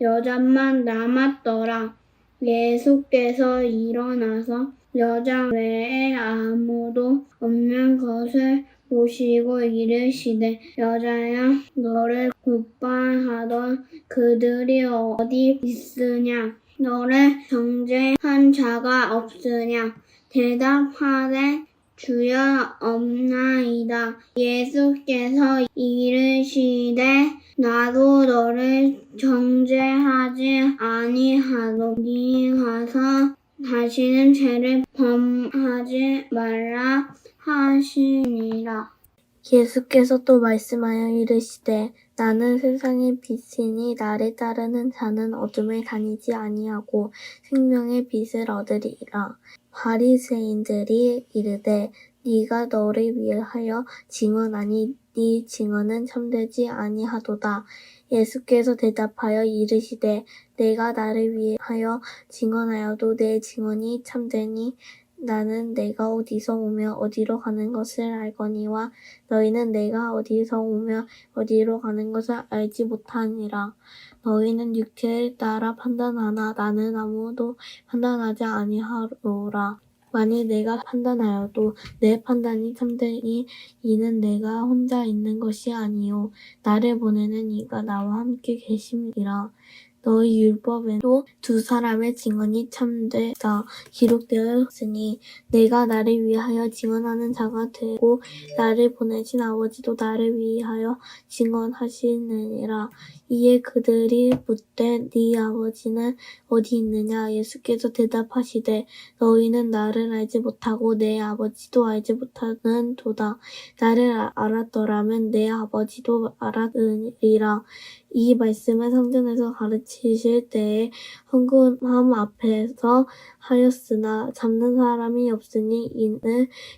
여자만 남았더라. 예수께서 일어나서 여자 외에 아무도 없는 것을 보시고 이르시되 여자야 너를 굿발하던 그들이 어디 있으냐 너를 정죄한 자가 없으냐 대답하되 주여 없나이다. 예수께서 이르시되 나도 너를 정죄하지 아니하노니 가서 다시는 죄를 범하지 말라 하시니라. 예수께서 또 말씀하여 이르시되 나는 세상의 빛이니 나를 따르는 자는 어둠에 다니지 아니하고 생명의 빛을 얻으리라. 바리새인들이 이르되 네가 너를 위하여 증언하니 네 증언은 참되지 아니하도다. 예수께서 대답하여 이르시되 내가 나를 위하여 증언하여도 내 증언이 참되니 나는 내가 어디서 오며 어디로 가는 것을 알거니와 너희는 내가 어디서 오며 어디로 가는 것을 알지 못하니라. 너희는 육체를 따라 판단하나 나는 아무도 판단하지 아니하노라. 만일 내가 판단하여도 내 판단이 참되니 이는 내가 혼자 있는 것이 아니요 나를 보내는 이가 나와 함께 계심이라. 너희 율법에도 두 사람의 증언이 참되다 기록되었으니 내가 나를 위하여 증언하는 자가 되고 나를 보내신 아버지도 나를 위하여 증언하시느니라. 이에 그들이 묻되 네 아버지는 어디 있느냐. 예수께서 대답하시되 너희는 나를 알지 못하고 내 아버지도 알지 못하는도다. 나를 알았더라면 내 아버지도 알았으리라. 이 말씀을 성전에서 가르치실 때에 헌금함 앞에서 하였으나 잡는 사람이 없으니 이는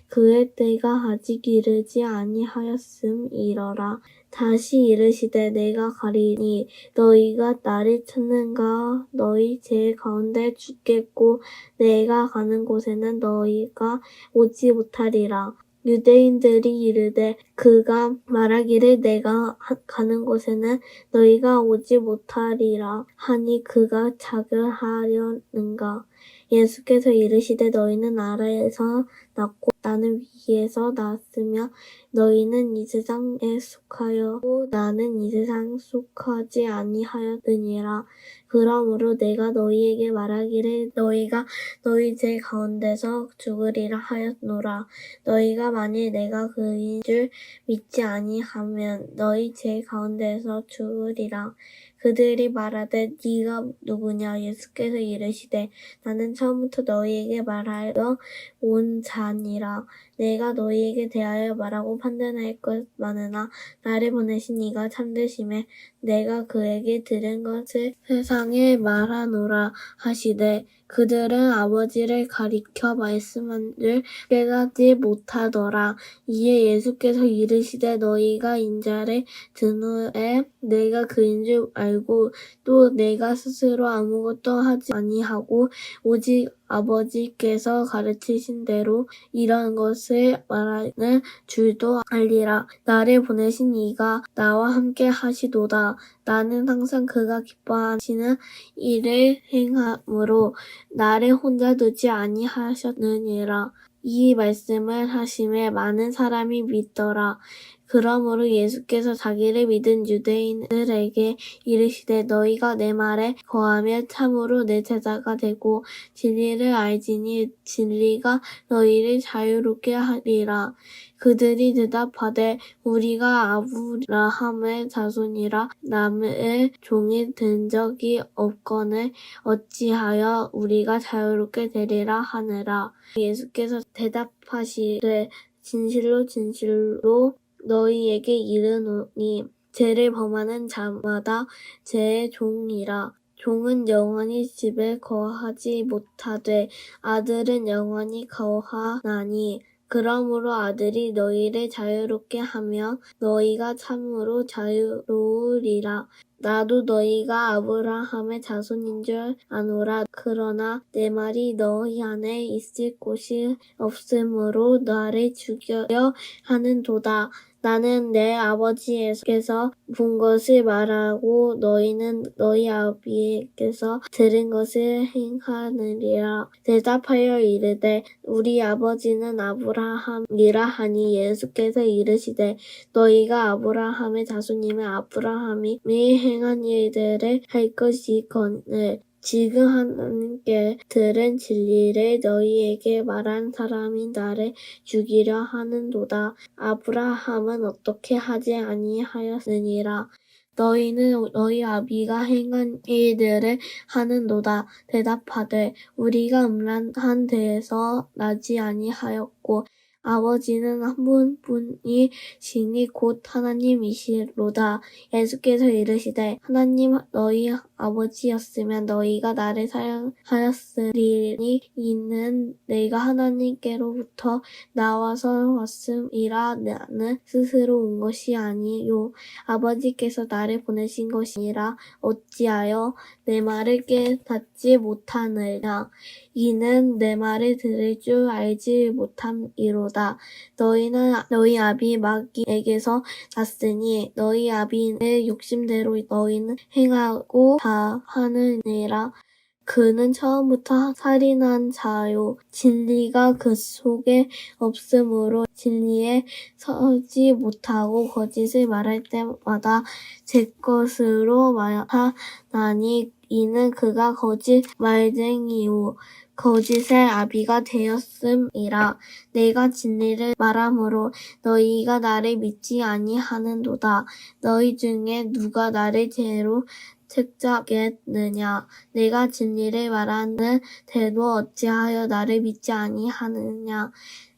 그의 때가 아직 이르지 아니하였음이러라. 다시 이르시되 내가 가리니 너희가 나를 찾는가. 너희 제 가운데 죽겠고 내가 가는 곳에는 너희가 오지 못하리라. 유대인들이 이르되 그가 말하기를 내가 가는 곳에는 너희가 오지 못하리라 하니 그가 자결하려는가. 예수께서 이르시되 너희는 아래에서 났고 나는 위에서 났으며 너희는 이 세상에 속하였고 나는 이 세상에 속하지 아니하였느니라. 그러므로 내가 너희에게 말하기를 너희가 너희 제 가운데서 죽으리라 하였노라. 너희가 만일 내가 그인 줄 믿지 아니하면 너희 제 가운데서 죽으리라. 그들이 말하되 네가 누구냐. 예수께서 이르시되 나는 처음부터 너희에게 말하여 온 자니라. 내가 너희에게 대하여 말하고 판단할 것 많으나 나를 보내신 이가 참되심에 내가 그에게 들은 것을 세상에 말하노라 하시되 그들은 아버지를 가리켜 말씀한 줄 깨닫지 못하더라. 이에 예수께서 이르시되 너희가 인자를 든 후에 내가 그인 줄 알고 또 내가 스스로 아무것도 하지 아니하고 오직 아버지께서 가르치신 대로 이러한 것을 말하는 줄도 알리라. 나를 보내신 이가 나와 함께 하시도다. 나는 항상 그가 기뻐하시는 일을 행함으로 나를 혼자 두지 아니하셨느니라. 이 말씀을 하심에 많은 사람이 믿더라. 그러므로 예수께서 자기를 믿은 유대인들에게 이르시되 너희가 내 말에 거하면 참으로 내 제자가 되고 진리를 알지니 진리가 너희를 자유롭게 하리라. 그들이 대답하되 우리가 아브라함의 자손이라 남의 종이 된 적이 없거늘 어찌하여 우리가 자유롭게 되리라 하느라. 예수께서 대답하시되 진실로 진실로 너희에게 이르노니 죄를 범하는 자마다 죄의 종이라. 종은 영원히 집에 거하지 못하되 아들은 영원히 거하나니 그러므로 아들이 너희를 자유롭게 하며 너희가 참으로 자유로우리라. 나도 너희가 아브라함의 자손인 줄 아노라. 그러나 내 말이 너희 안에 있을 곳이 없으므로 나를 죽여야 하는도다. 나는 내 아버지께서 본 것을 말하고 너희는 너희 아비에게서 들은 것을 행하느니라. 대답하여 이르되 우리 아버지는 아브라함이라 하니 예수께서 이르시되 너희가 아브라함의 자손이면 아브라함이 행한 일들을 할 것이거늘 지금 하나님께 들은 진리를 너희에게 말한 사람이 나를 죽이려 하는도다. 아브라함은 어떻게 하지 아니하였느니라. 너희는 너희 아비가 행한 일들을 하는도다. 대답하되 우리가 음란한 데에서 나지 아니하였고 아버지는 한 분뿐이시니 곧 하나님이시로다. 예수께서 이르시되 하나님 너희 아버지였으면 너희가 나를 사랑하였으리니 이는 내가 하나님께로부터 나와서 왔음이라. 나는 스스로 온 것이 아니요 아버지께서 나를 보내신 것이니라. 어찌하여 내 말을 깨닫지 못하느냐. 이는 내 말을 들을 줄 알지 못함이로다. 너희는 너희 아비 마귀에게서 났으니 너희 아비의 욕심대로 너희는 행하고 다 하느니라. 그는 처음부터 살인한 자요 진리가 그 속에 없으므로 진리에 서지 못하고 거짓을 말할 때마다 제 것으로 말하나니 이는 그가 거짓 말쟁이요 거짓의 아비가 되었음이라. 내가 진리를 말함으로 너희가 나를 믿지 아니하는도다. 너희 중에 누가 나를 죄로 책잡겠느냐. 내가 진리를 말하는 대도 어찌하여 나를 믿지 아니하느냐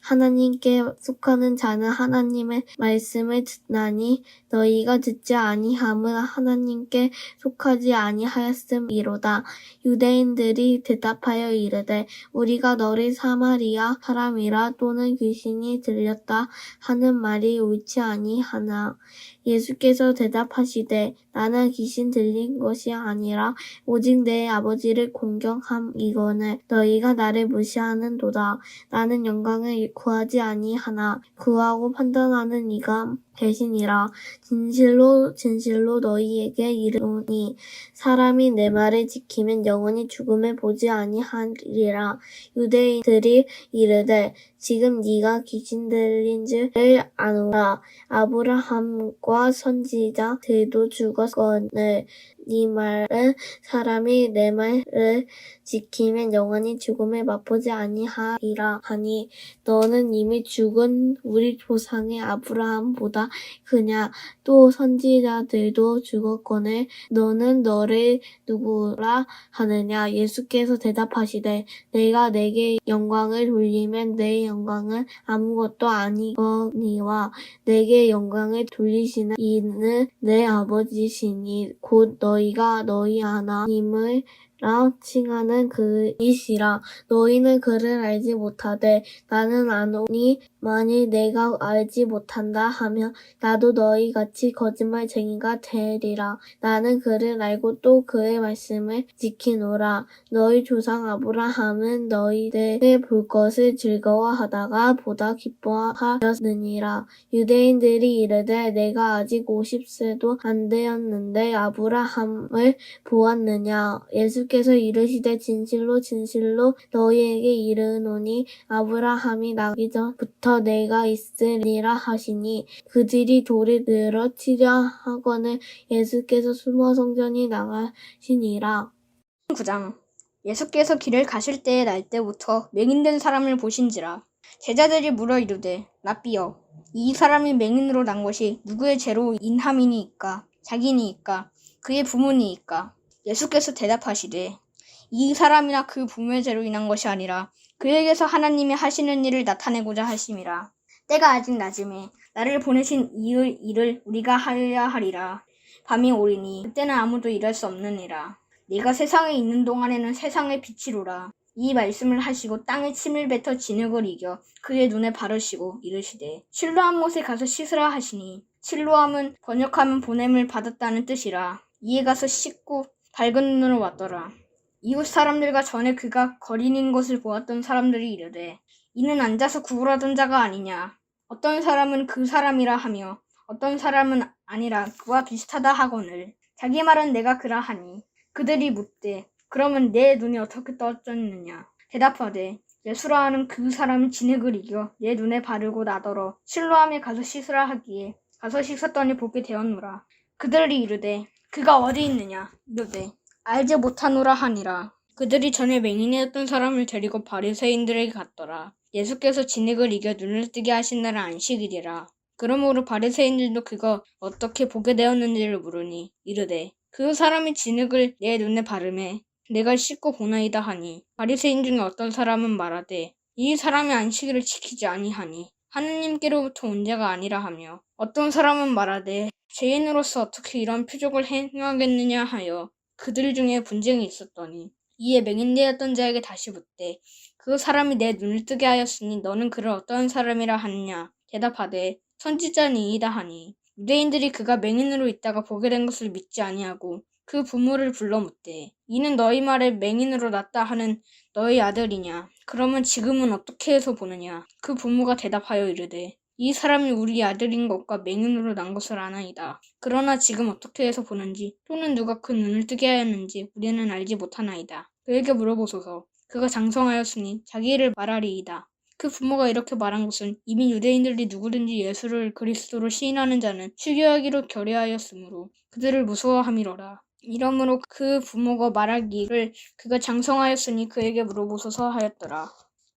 하나님께 속하는 자는 하나님의 말씀을 듣나니 너희가 듣지 아니함은 하나님께 속하지 아니하였음이로다. 유대인들이 대답하여 이르되 우리가 너를 사마리아 사람이라 또는 귀신이 들렸다 하는 말이 옳지 아니하나. 예수께서 대답하시되 나는 귀신 들린 것이 아니라 오직 내 아버지를 공경함이거늘 너희가 나를 무시하는도다. 나는 영광을 구하지 아니하나 구하고 판단하는 이가 계시니라. 진실로 진실로 너희에게 이르노니 사람이 내 말을 지키면 영원히 죽음을 보지 아니하리라. 유대인들이 이르되 지금 네가 귀신 들린 줄을 아노라. 아브라함과 선지자들도 죽었거늘 네 말은 사람이 내 말을 지키면 영원히 죽음을 맛보지 아니하리라 하니 너는 이미 죽은 우리 조상의 아브라함보다 크냐. 또 선지자들도 죽었거늘 너는 너를 누구라 하느냐. 예수께서 대답하시되 내가 내게 영광을 돌리면 내 영광은 아무것도 아니거니와 내게 영광을 돌리시는 이는 내 아버지시니 곧 너희가 너희 하나님을 라 칭하는 그이시라. 너희는 그를 알지 못하되 나는 아노니 만일 내가 알지 못한다 하면 나도 너희같이 거짓말쟁이가 되리라. 나는 그를 알고 또 그의 말씀을 지키노라. 너희 조상 아브라함은 너희들을 볼 것을 즐거워하다가 보다 기뻐하였느니라. 유대인들이 이르되 내가 아직 50세도 안 되었는데 아브라함을 보았느냐. 예수께서 이르시되 진실로 진실로 너희에게 이르노니 아브라함이 나기 전부터 내가 있으리라 하시니 그들이 돌을 들어 치려 하거늘 예수께서 숨어 성전이 나가시니라. 9장. 예수께서 길을 가실 때의 날때부터 맹인된 사람을 보신지라. 제자들이 물어 이르되 랍비여 이 사람이 맹인으로 난 것이 누구의 죄로 인함이니이까 자기니이까 그의 부모니이까. 예수께서 대답하시되 이 사람이나 그 부모의 죄로 인한 것이 아니라 그에게서 하나님이 하시는 일을 나타내고자 하심이라. 때가 아직 낮음에 나를 보내신 이의 일을 우리가 하여야 하리라. 밤이 오리니 그때는 아무도 일할 수 없느니라. 네가 세상에 있는 동안에는 세상의 빛이로라. 이 말씀을 하시고 땅에 침을 뱉어 진흙을 이겨 그의 눈에 바르시고 이르시되 실로암 못에 가서 씻으라 하시니 실로암은 번역하면 보냄을 받았다는 뜻이라. 이에 가서 씻고 밝은 눈으로 왔더라. 이웃 사람들과 전에 그가 거린인 것을 보았던 사람들이 이르되 이는 앉아서 구걸하던 자가 아니냐. 어떤 사람은 그 사람이라 하며 어떤 사람은 아니라 그와 비슷하다 하거늘 자기 말은 내가 그라 하니 그들이 묻되 그러면 내 눈이 어떻게 떠졌느냐. 대답하되 예수라 하는 그 사람이 진흙을 이겨 내 눈에 바르고 나더러 실로암에 가서 씻으라 하기에 가서 씻었더니 보게 되었노라. 그들이 이르되 그가 어디 있느냐. 이르되 알지 못하노라 하니라. 그들이 전에 맹인이었던 사람을 데리고 바리새인들에게 갔더라. 예수께서 진흙을 이겨 눈을 뜨게 하신 날은 안식일이라. 그러므로 바리새인들도 그가 어떻게 보게 되었는지를 물으니 이르되 그 사람이 진흙을 내 눈에 바르매 내가 씻고 보나이다 하니 바리새인 중에 어떤 사람은 말하되 이 사람이 안식일을 지키지 아니하니 하느님께로부터 온 자가 아니라 하며 어떤 사람은 말하되 죄인으로서 어떻게 이런 표적을 행하겠느냐 하여 그들 중에 분쟁이 있었더니 이에 맹인되었던 자에게 다시 묻되 그 사람이 내 눈을 뜨게 하였으니 너는 그를 어떠한 사람이라 하느냐. 대답하되 선지자니이다 하니 유대인들이 그가 맹인으로 있다가 보게 된 것을 믿지 아니하고 그 부모를 불러 묻되 이는 너희 말에 맹인으로 났다 하는 너희 아들이냐. 그러면 지금은 어떻게 해서 보느냐. 그 부모가 대답하여 이르되 이 사람이 우리 아들인 것과 맹인으로 난 것을 아나이다. 그러나 지금 어떻게 해서 보는지 또는 누가 그 눈을 뜨게 하였는지 우리는 알지 못하나이다. 그에게 물어보소서. 그가 장성하였으니 자기 일을 말하리이다. 그 부모가 이렇게 말한 것은 이미 유대인들이 누구든지 예수를 그리스도로 시인하는 자는 추교하기로 결의하였으므로 그들을 무서워함이로라. 이러므로 그 부모가 말하기를 그가 장성하였으니 그에게 물어보소서 하였더라.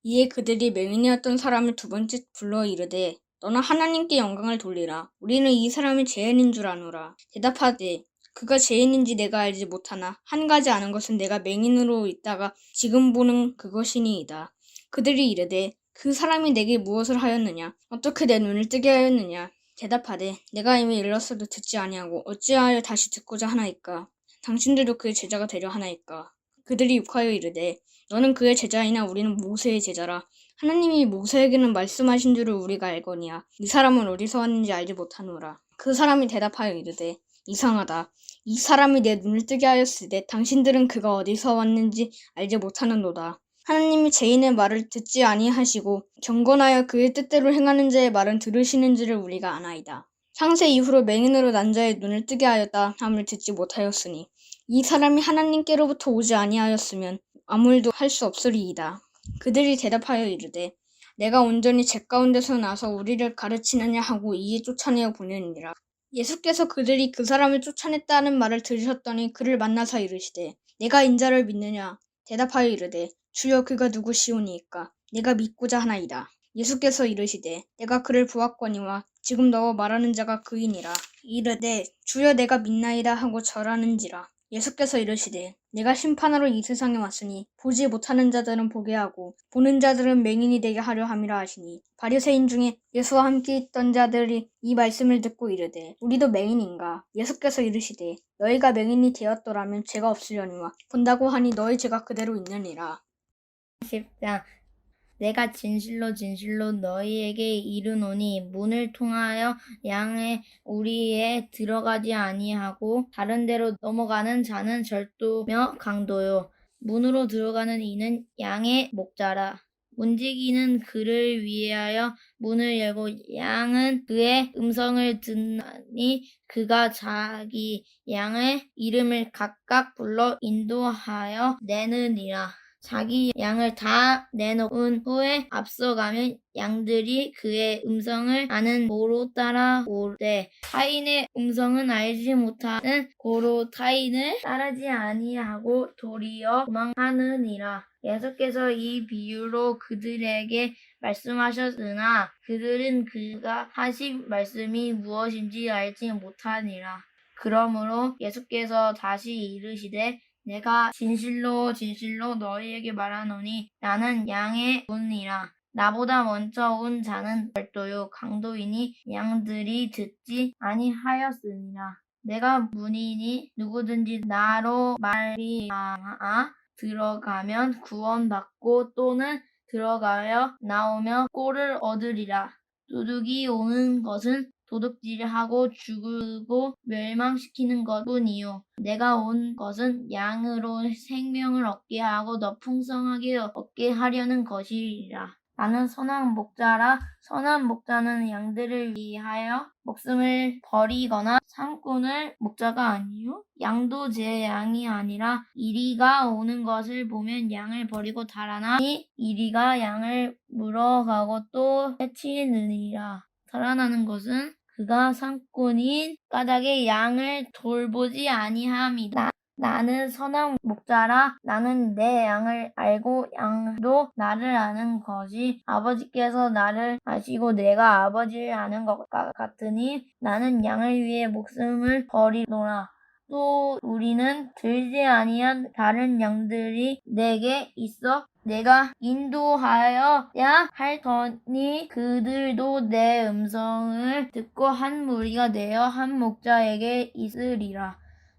이에 그들이 맹인이었던 사람을 두 번째 불러 이르되 너는 하나님께 영광을 돌리라. 우리는 이 사람이 죄인인 줄 아노라. 대답하되 그가 죄인인지 내가 알지 못하나 한 가지 아는 것은 내가 맹인으로 있다가 지금 보는 그것이니이다. 그들이 이르되 그 사람이 내게 무엇을 하였느냐? 어떻게 내 눈을 뜨게 하였느냐? 대답하되 내가 이미 일렀어도 듣지 아니하고 어찌하여 다시 듣고자 하나이까? 당신들도 그의 제자가 되려 하나이까? 그들이 욕하여 이르되 너는 그의 제자이나 우리는 모세의 제자라. 하나님이 모세에게는 말씀하신 줄을 우리가 알거니와 이 사람은 어디서 왔는지 알지 못하노라. 그 사람이 대답하여 이르되 이상하다. 이 사람이 내 눈을 뜨게 하였으되 당신들은 그가 어디서 왔는지 알지 못하는도다. 하나님이 죄인의 말을 듣지 아니하시고 경건하여 그의 뜻대로 행하는 자의 말은 들으시는지를 우리가 아나이다. 창세 이후로 맹인으로 난 자의 눈을 뜨게 하였다 함을 듣지 못하였으니 이 사람이 하나님께로부터 오지 아니하였으면 아무 일도 할 수 없으리이다. 그들이 대답하여 이르되 내가 온전히 제 가운데서 나서 우리를 가르치느냐 하고 이에 쫓아내어 보내니라. 예수께서 그들이 그 사람을 쫓아냈다는 말을 들으셨더니 그를 만나서 이르시되 내가 인자를 믿느냐? 대답하여 이르되 주여 그가 누구시오니이까? 내가 믿고자 하나이다. 예수께서 이르시되 내가 그를 보았거니와 지금 너와 말하는 자가 그이니라. 이르되 주여 내가 믿나이다 하고 절하는지라. 예수께서 이르시되 내가 심판하러 이 세상에 왔으니 보지 못하는 자들은 보게 하고 보는 자들은 맹인이 되게 하려 함이라 하시니 바리새인 중에 예수와 함께 있던 자들이 이 말씀을 듣고 이르되 우리도 맹인인가? 예수께서 이르시되 너희가 맹인이 되었더라면 죄가 없으려니와 본다고 하니 너희 죄가 그대로 있느니라. 10장 내가 진실로 진실로 너희에게 이르노니 문을 통하여 양의 우리에 들어가지 아니하고 다른 데로 넘어가는 자는 절도며 강도요 문으로 들어가는 이는 양의 목자라. 문지기는 그를 위하여 문을 열고 양은 그의 음성을 듣나니 그가 자기 양의 이름을 각각 불러 인도하여 내느니라. 자기 양을 다 내놓은 후에 앞서가면 양들이 그의 음성을 아는 고로 따라오되 타인의 음성은 알지 못하는 고로 타인을 따르지 아니하고 도리어 도망하느니라. 예수께서 이 비유로 그들에게 말씀하셨으나 그들은 그가 하신 말씀이 무엇인지 알지 못하니라. 그러므로 예수께서 다시 이르시되 내가 진실로 진실로 너희에게 말하노니 나는 양의 문이라. 나보다 먼저 온 자는 절도요 강도이니 양들이 듣지 아니하였으니라. 내가 문이니 누구든지 나로 말미암아 들어가면 구원받고 또는 들어가여 나오며 꼴을 얻으리라. 도둑이 오는 것은 도둑질하고 죽이고 멸망시키는 것뿐이요 내가 온 것은 양으로 생명을 얻게 하고 더 풍성하게 얻게 하려는 것이라. 나는 선한 목자라. 선한 목자는 양들을 위하여 목숨을 버리거나 산꾼을 목자가 아니요 양도 제 양이 아니라 이리가 오는 것을 보면 양을 버리고 달아나니 이리가 양을 물어가고 또 해치느니라. 달아나는 것은 그가 산꾼인 까닭에 양을 돌보지 아니함이다. 나는 선한 목자라. 나는 내 양을 알고 양도 나를 아는 것이 아버지께서 나를 아시고 내가 아버지를 아는 것과 같으니 나는 양을 위해 목숨을 버리노라. 또 우리는 들지 아니한 다른 양들이 내게 있어 내가 인도하여야 할 터니 그들도 내 음성을 듣고 한 무리가 되어 한 목자에게 있으리라.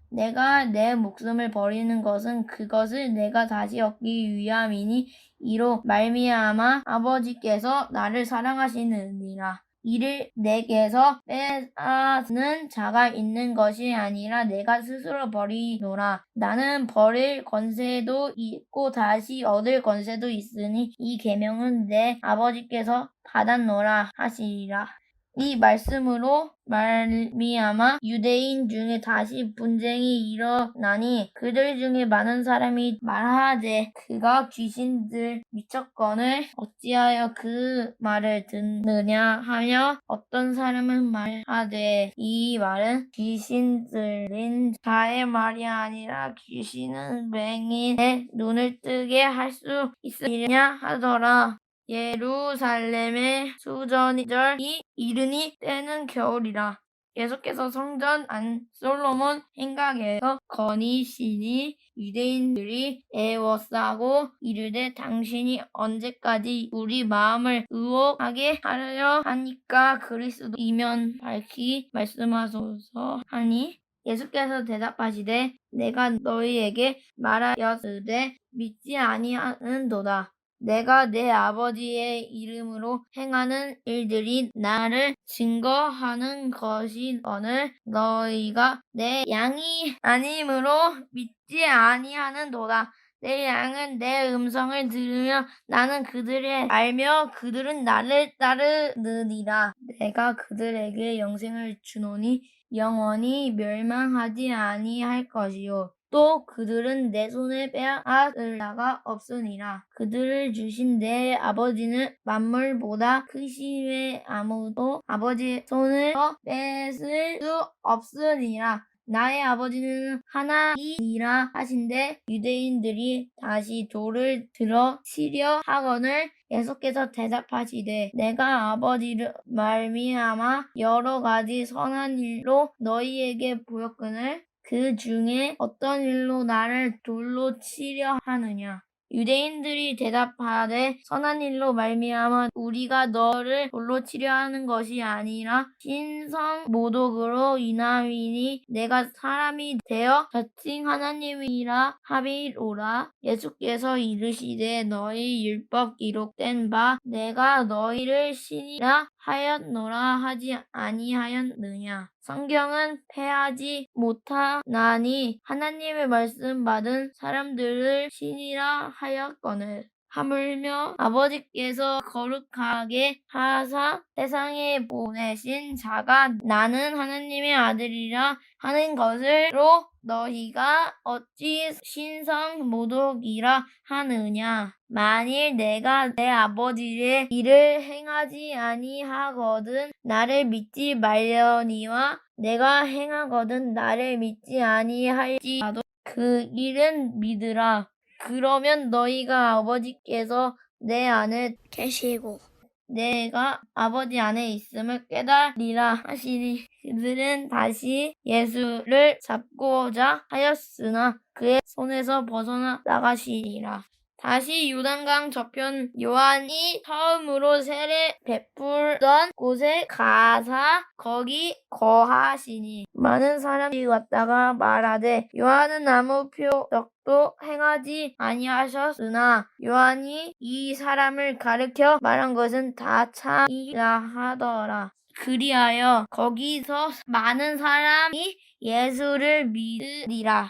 내가 내 목숨을 버리는 것은 그것을 내가 다시 얻기 위함이니 이로 말미암아 아버지께서 나를 사랑하시느니라. 이를 내게서 빼앗는 자가 있는 것이 아니라 내가 스스로 버리노라. 나는 버릴 권세도 있고 다시 얻을 권세도 있으니 이 계명은 내 아버지께서 받았노라 하시리라. 이 말씀으로 말미암아 유대인 중에 다시 분쟁이 일어나니 그들 중에 많은 사람이 말하되 그가 귀신들 미쳤거늘 어찌하여 그 말을 듣느냐 하며 어떤 사람은 말하되 이 말은 귀신 들린 자의 말이 아니라 귀신은 맹인의 눈을 뜨게 할 수 있으냐 하더라. 예루살렘의 수전절이 이르니 때는 겨울이라. 예수께서 성전 안 솔로몬 행각에서 거니시니 유대인들이 애워싸고 이르되 당신이 언제까지 우리 마음을 의혹하게 하려 하니까 그리스도이면 밝히 말씀하소서 하니 예수께서 대답하시되 내가 너희에게 말하였으되 믿지 아니하는도다. 내가 내 아버지의 이름으로 행하는 일들이 나를 증거하는 것이거늘 너희가 내 양이 아님으로 믿지 아니하는도다. 내 양은 내 음성을 들으며 나는 그들을 알며 그들은 나를 따르느니라. 내가 그들에게 영생을 주노니 영원히 멸망하지 아니할 것이요 또 그들은 내 손에 빼앗을 자가 없으니라. 그들을 주신 내 아버지는 만물보다 크시되 아무도 아버지의 손을 뺏을 수 없으니라. 나의 아버지는 하나이니라 하신대 유대인들이 다시 돌을 들어 치려 하거늘 예수께서 대답하시되 내가 아버지를 말미암아 여러 가지 선한 일로 너희에게 보였거늘 그 중에 어떤 일로 나를 돌로 치려 하느냐. 유대인들이 대답하되 선한 일로 말미암아 우리가 너를 돌로 치려 하는 것이 아니라 신성 모독으로 인함이니 내가 사람이 되어 자칭 하나님이라 함이로라. 예수께서 이르시되 너희 율법 기록된 바 내가 너희를 신이라 하였노라 하지 아니하였느냐. 성경은 패하지 못하나니 하나님의 말씀 받은 사람들을 신이라 하였거늘 하물며 아버지께서 거룩하게 하사 세상에 보내신 자가 나는 하나님의 아들이라 하는 것으로 너희가 어찌 신성 모독이라 하느냐. 만일 내가 내 아버지의 일을 행하지 아니하거든 나를 믿지 말려니와 내가 행하거든 나를 믿지 아니할지라도 그 일은 믿으라. 그러면 너희가 아버지께서 내 안에 계시고 내가 아버지 안에 있음을 깨달으리라 하시니 그들은 다시 예수를 잡고자 하였으나 그의 손에서 벗어나 나가시니라. 다시 요단강 저편 요한이 처음으로 세례 베풀던 곳에 가사 거기 거하시니 많은 사람이 왔다가 말하되 요한은 아무 표적도 행하지 아니하셨으나 요한이 이 사람을 가르쳐 말한 것은 다 참이라 하더라. 그리하여 거기서 많은 사람이 예수를 믿으리라.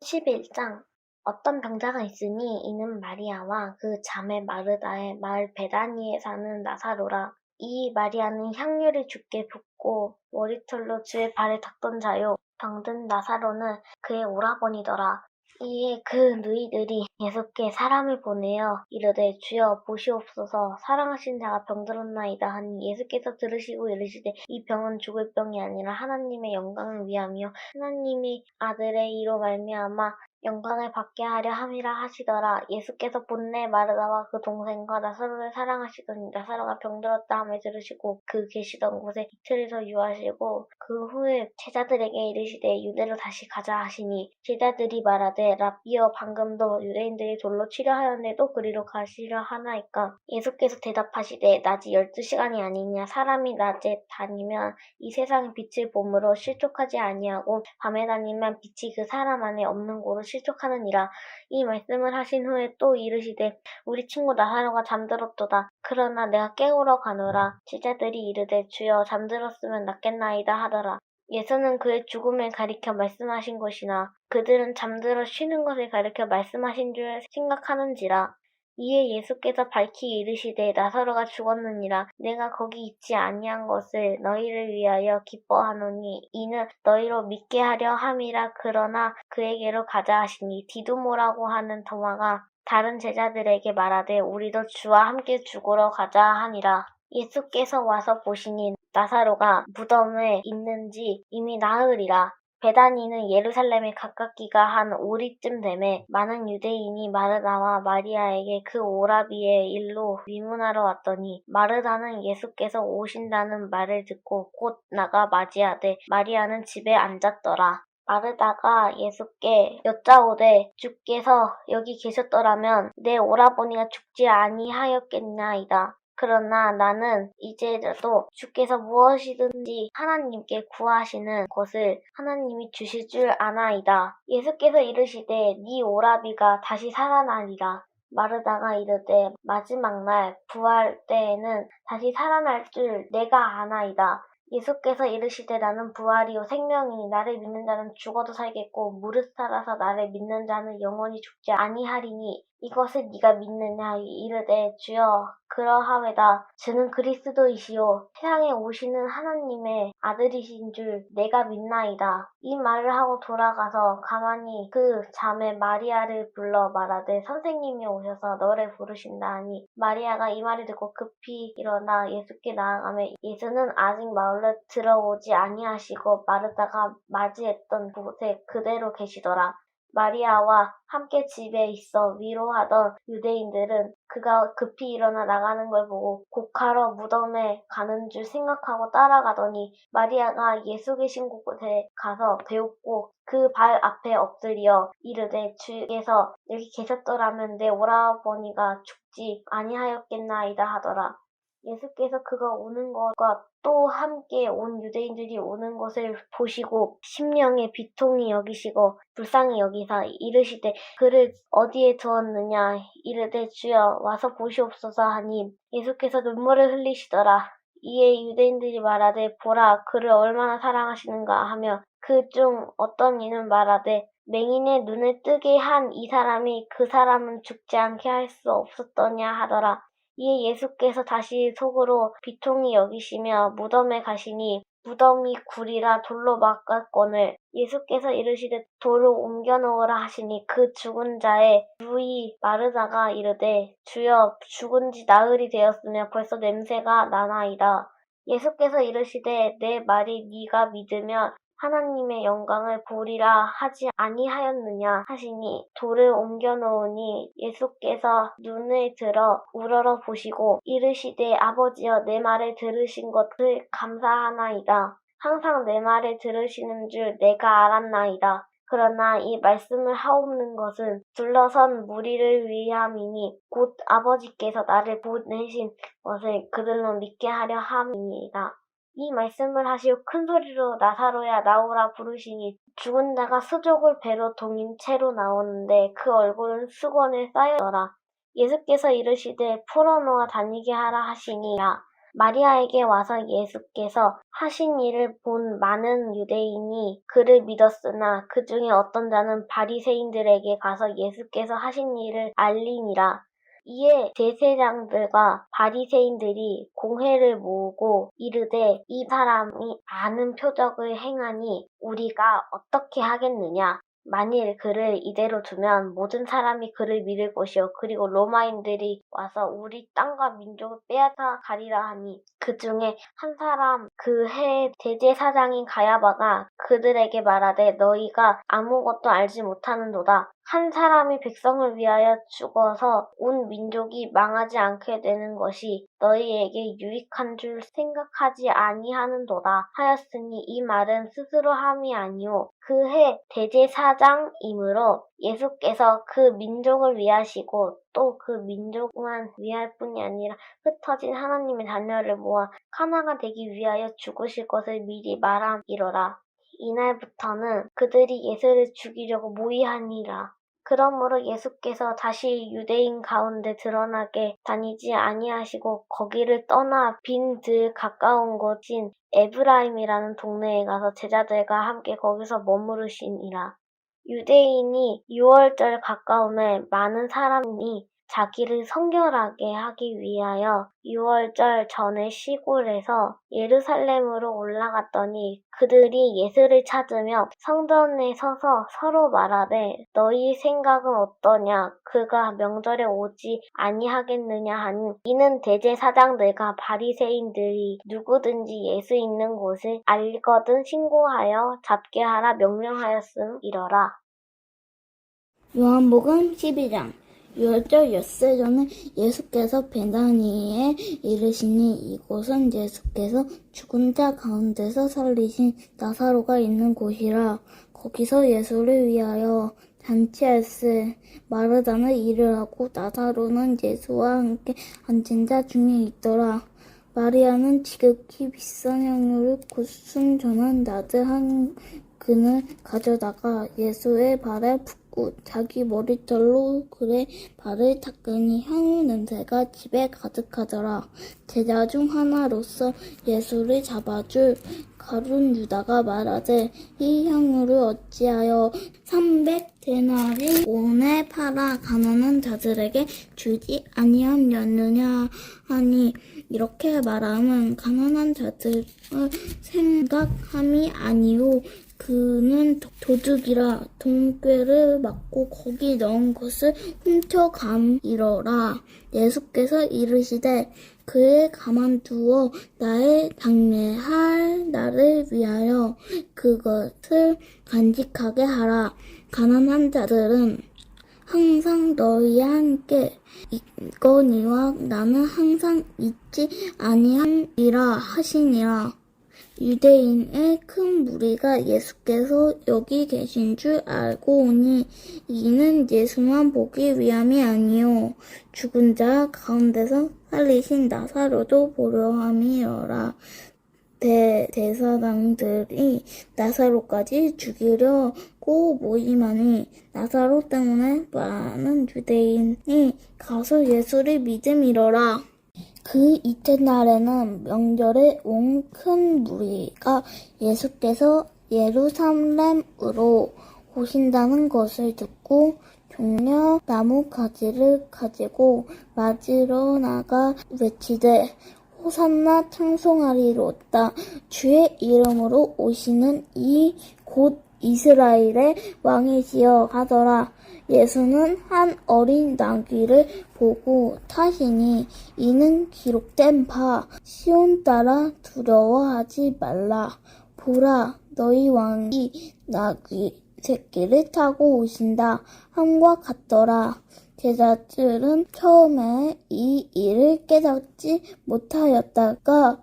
11장 어떤 병자가 있으니 이는 마리아와 그 자매 마르다의 마을 베다니에 사는 나사로라. 이 마리아는 향유를 주께 붓고 머리털로 주의 발에 닦던 자요. 병든 나사로는 그의 오라버니더라. 이에 그 누이들이 예수께 사람을 보내어 이르되 주여 보시옵소서 사랑하신 자가 병들었나이다 하니 예수께서 들으시고 이르시되 이 병은 죽을 병이 아니라 하나님의 영광을 위함이요 하나님이 아들의 이로 말미암아 영광을 받게 하려 함이라 하시더라. 예수께서 본래 마르다와 그 동생과 나사로를 사랑하시더니 나사로가 병들었다 함을 들으시고 그 계시던 곳에 이틀을 더 유하시고 그 후에 제자들에게 이르시되 유대로 다시 가자 하시니 제자들이 말하되 라삐여 방금도 유대인들이 돌로 치려 하였는데도 그리로 가시려 하나이까. 예수께서 대답하시되 낮이 12시간이 아니냐. 사람이 낮에 다니면 이 세상의 빛을 보므로 실족하지 아니하고 밤에 다니면 빛이 그 사람 안에 없는 고로 실족하느니라. 이 말씀을 하신 후에 또 이르시되 우리 친구 나사로가 잠들었도다. 그러나 내가 깨우러 가노라. 제자들이 이르되 주여 잠들었으면 낫겠나이다 하더라. 예수는 그의 죽음을 가리켜 말씀하신 것이나 그들은 잠들어 쉬는 것을 가리켜 말씀하신 줄 생각하는지라. 이에 예수께서 밝히 이르시되 나사로가 죽었느니라. 내가 거기 있지 아니한 것을 너희를 위하여 기뻐하노니 이는 너희로 믿게 하려 함이라. 그러나 그에게로 가자 하시니 디두모라고 하는 도마가 다른 제자들에게 말하되 우리도 주와 함께 죽으러 가자 하니라. 예수께서 와서 보시니 나사로가 무덤에 있는지 이미 나으리라. 베다니는 예루살렘에 가깝기가 한 오리쯤 되매 많은 유대인이 마르다와 마리아에게 그 오라비의 일로 위문하러 왔더니 마르다는 예수께서 오신다는 말을 듣고 곧 나가 맞이하되 마리아는 집에 앉았더라. 마르다가 예수께 여짜오되 주께서 여기 계셨더라면 내 오라버니가 죽지 아니하였겠나이다. 그러나 나는 이제라도 주께서 무엇이든지 하나님께 구하시는 것을 하나님이 주실 줄 아나이다. 예수께서 이르시되 네 오라비가 다시 살아나리라. 마르다가 이르되 마지막 날 부활 때에는 다시 살아날 줄 내가 아나이다. 예수께서 이르시되 나는 부활이요 생명이니 나를 믿는 자는 죽어도 살겠고 무릇 살아서 나를 믿는 자는 영원히 죽지 아니하리니 이것을 네가 믿느냐 이르되 주여 그러하외다. 주는 그리스도이시요 세상에 오시는 하나님의 아들이신 줄 내가 믿나이다. 이 말을 하고 돌아가서 가만히 그 자매 마리아를 불러 말하되 선생님이 오셔서 너를 부르신다 하니 마리아가 이 말을 듣고 급히 일어나 예수께 나아가매 예수는 아직 마을로 들어오지 아니하시고 마르다가 맞이했던 곳에 그대로 계시더라. 마리아와 함께 집에 있어 위로하던 유대인들은 그가 급히 일어나 나가는 걸 보고 곡하러 무덤에 가는 줄 생각하고 따라가더니 마리아가 예수 계신 곳에 가서 배웠고 그 발 앞에 엎드려 이르되 주께서 여기 계셨더라면 내 오라버니가 죽지 아니하였겠나이다 하더라. 예수께서 그가 오는 것과 또 함께 온 유대인들이 오는 것을 보시고 심령에 비통히 여기시고 불쌍히 여기사 이르시되 그를 어디에 두었느냐 이르되 주여 와서 보시옵소서 하니 예수께서 눈물을 흘리시더라. 이에 유대인들이 말하되 보라 그를 얼마나 사랑하시는가 하며 그 중 어떤 이는 말하되 맹인의 눈을 뜨게 한 이 사람이 그 사람은 죽지 않게 할 수 없었더냐 하더라. 이에 예수께서 다시 속으로 비통히 여기시며 무덤에 가시니 무덤이 굴이라 돌로 막았거늘 예수께서 이르시되 돌을 옮겨 놓으라 하시니 그 죽은 자의 누이 마르다가 이르되 주여 죽은 지 나흘이 되었으며 벌써 냄새가 나나이다. 예수께서 이르시되 내 말이 네가 믿으면 하나님의 영광을 보리라 하지 아니하였느냐 하시니 돌을 옮겨 놓으니 예수께서 눈을 들어 우러러 보시고 이르시되 아버지여 내 말을 들으신 것을 감사하나이다. 항상 내 말을 들으시는 줄 내가 알았나이다. 그러나 이 말씀을 하옵는 것은 둘러선 무리를 위함이니 곧 아버지께서 나를 보내신 것을 그들로 믿게 하려 함이니이다. 이 말씀을 하시고 큰 소리로 나사로야 나오라 부르시니 죽은 자가 수족을 배로 동인 채로 나오는데 그 얼굴은 수건에 쌓여더라. 예수께서 이르시되 풀어놓아 다니게 하라 하시니라. 마리아에게 와서 예수께서 하신 일을 본 많은 유대인이 그를 믿었으나 그 중에 어떤 자는 바리새인들에게 가서 예수께서 하신 일을 알리니라. 이에 대제사장들과 바리새인들이 공회를 모으고 이르되 이 사람이 많은 표적을 행하니 우리가 어떻게 하겠느냐. 만일 그를 이대로 두면 모든 사람이 그를 믿을 것이요 그리고 로마인들이 와서 우리 땅과 민족을 빼앗아 가리라 하니 그 중에 한 사람 그 해 대제사장인 가야바가 그들에게 말하되 너희가 아무것도 알지 못하는도다. 한 사람이 백성을 위하여 죽어서 온 민족이 망하지 않게 되는 것이 너희에게 유익한 줄 생각하지 아니하는도다 하였으니 이 말은 스스로 함이 아니오 그 해 대제사장이므로 예수께서 그 민족을 위하시고 또 그 민족만 위할 뿐이 아니라 흩어진 하나님의 자녀를 모아 하나가 되기 위하여 죽으실 것을 미리 말함이로라. 이날부터는 그들이 예수를 죽이려고 모의하니라. 그러므로 예수께서 다시 유대인 가운데 드러나게 다니지 아니하시고 거기를 떠나 빈 들 가까운 곳인 에브라임이라는 동네에 가서 제자들과 함께 거기서 머무르시니라. 유대인이 유월절 가까움에 많은 사람이 자기를 성결하게 하기 위하여 유월절 전에 시골에서 예루살렘으로 올라갔더니 그들이 예수를 찾으며 성전에 서서 서로 말하되 너희 생각은 어떠냐 그가 명절에 오지 아니하겠느냐 하니 이는 대제사장들과 바리새인들이 누구든지 예수 있는 곳을 알거든 신고하여 잡게 하라 명령하였음이러라. 요한복음 12장 유월절 엿새 전에 예수께서 베다니에 이르시니 이곳은 예수께서 죽은 자 가운데서 살리신 나사로가 있는 곳이라. 거기서 예수를 위하여 잔치할세 마르다는 일을 하고 나사로는 예수와 함께 앉은 자 중에 있더라. 마리아는 지극히 비싼 향유를 곧 순전한 나드 한 근을 가져다가 예수의 발에 붓고 자기 머리털로 그의 발을 닦으니 향유 냄새가 집에 가득하더라. 제자 중 하나로서 예수를 잡아줄 가룟 유다가 말하되 이 향유를 어찌하여 300데나리 돈에 팔아 가난한 자들에게 주지 아니하였느냐 하니 이렇게 말함은 가난한 자들을 생각함이 아니요 그는 도둑이라 돈꾀를 맞고 거기 넣은 것을 훔쳐감이러라. 예수께서 이르시되 그를 가만두어 나의 장래할 나를 위하여 그것을 간직하게 하라. 가난한 자들은 항상 너희와 함께 있거니와 나는 항상 있지 아니함이라 하시니라. 유대인의 큰 무리가 예수께서 여기 계신 줄 알고 오니 이는 예수만 보기 위함이 아니요 죽은 자 가운데서 살리신 나사로도 보려 함이어라. 대제사장들이 나사로까지 죽이려고 모임하니 나사로 때문에 많은 유대인이 가서 예수를 믿음이러라. 그 이튿날에는 명절에 온 큰 무리가 예수께서 예루살렘으로 오신다는 것을 듣고 종려 나뭇가지를 가지고 맞으러 나가 외치되 호산나 찬송하리로다. 주의 이름으로 오시는 이 곧 이스라엘의 왕이시여 하더라. 예수는 한 어린 나귀를 보고 타시니 이는 기록된 바 시온 따라 두려워하지 말라. 보라 너희 왕이 나귀 새끼를 타고 오신다 함과 같더라. 제자들은 처음에 이 일을 깨닫지 못하였다가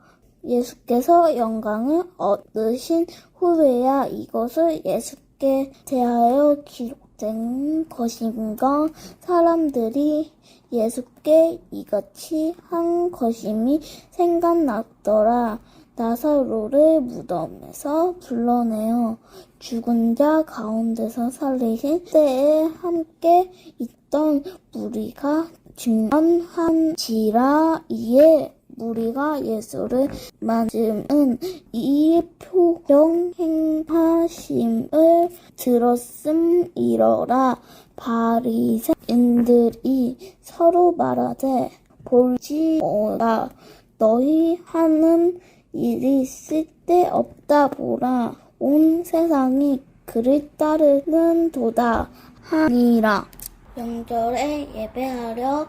예수께서 영광을 얻으신 후에야 이것을 예수께 대하여 기록된 것인가 사람들이 예수께 이같이 한 것임이 생각났더라. 나사로를 무덤에서 불러내어 죽은 자 가운데서 살리신 때에 함께 있던 무리가 증언한지라. 이에 무리가 예수를 맞음은 이 표정 행하심을 들었음이러라. 바리새인들이 서로 말하되 볼지어다 너희 하는 일이 쓸데없다. 보라 온 세상이 그를 따르는도다 하니라. 명절에 예배하려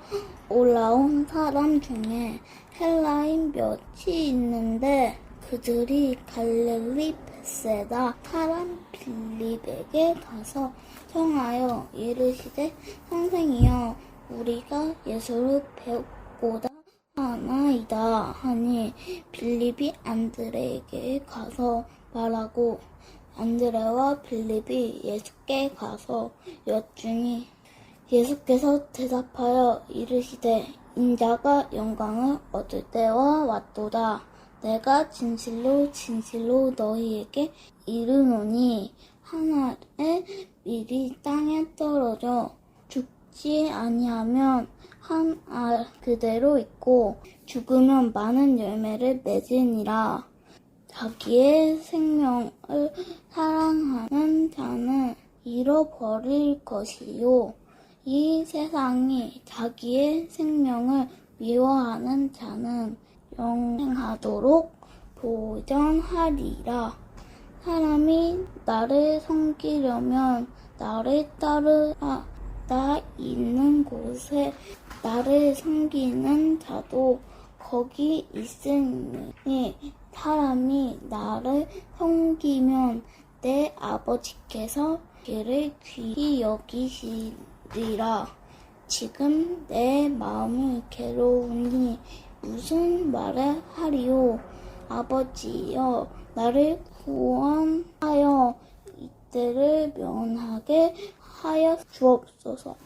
올라온 사람 중에 헬라인 몇이 있는데 그들이 갈릴리 벳세다 사람 빌립에게 가서 청하여 이르시되 선생이여 우리가 예수를 배우고자 하나이다 하니 빌립이 안드레에게 가서 말하고 안드레와 빌립이 예수께 가서 여쭈니 예수께서 대답하여 이르시되 인자가 영광을 얻을 때와 왔도다. 내가 진실로 진실로 너희에게 이르노니 한 알의 밀이 땅에 떨어져 죽지 아니하면 한 알 그대로 있고 죽으면 많은 열매를 맺으니라. 자기의 생명을 사랑하는 자는 잃어버릴 것이요 이 세상이 자기의 생명을 미워하는 자는 영생하도록 보전하리라. 사람이 나를 섬기려면 나를 따르라. 나 있는 곳에 나를 섬기는 자도 거기 있으니 사람이 나를 섬기면 내 아버지께서 그를 귀히 여기시리라. 지금 내 마음이 괴로우니 무슨 말을 하리요? 아버지여, 나를 구원하여 이때를 면하게 하여 주옵소서.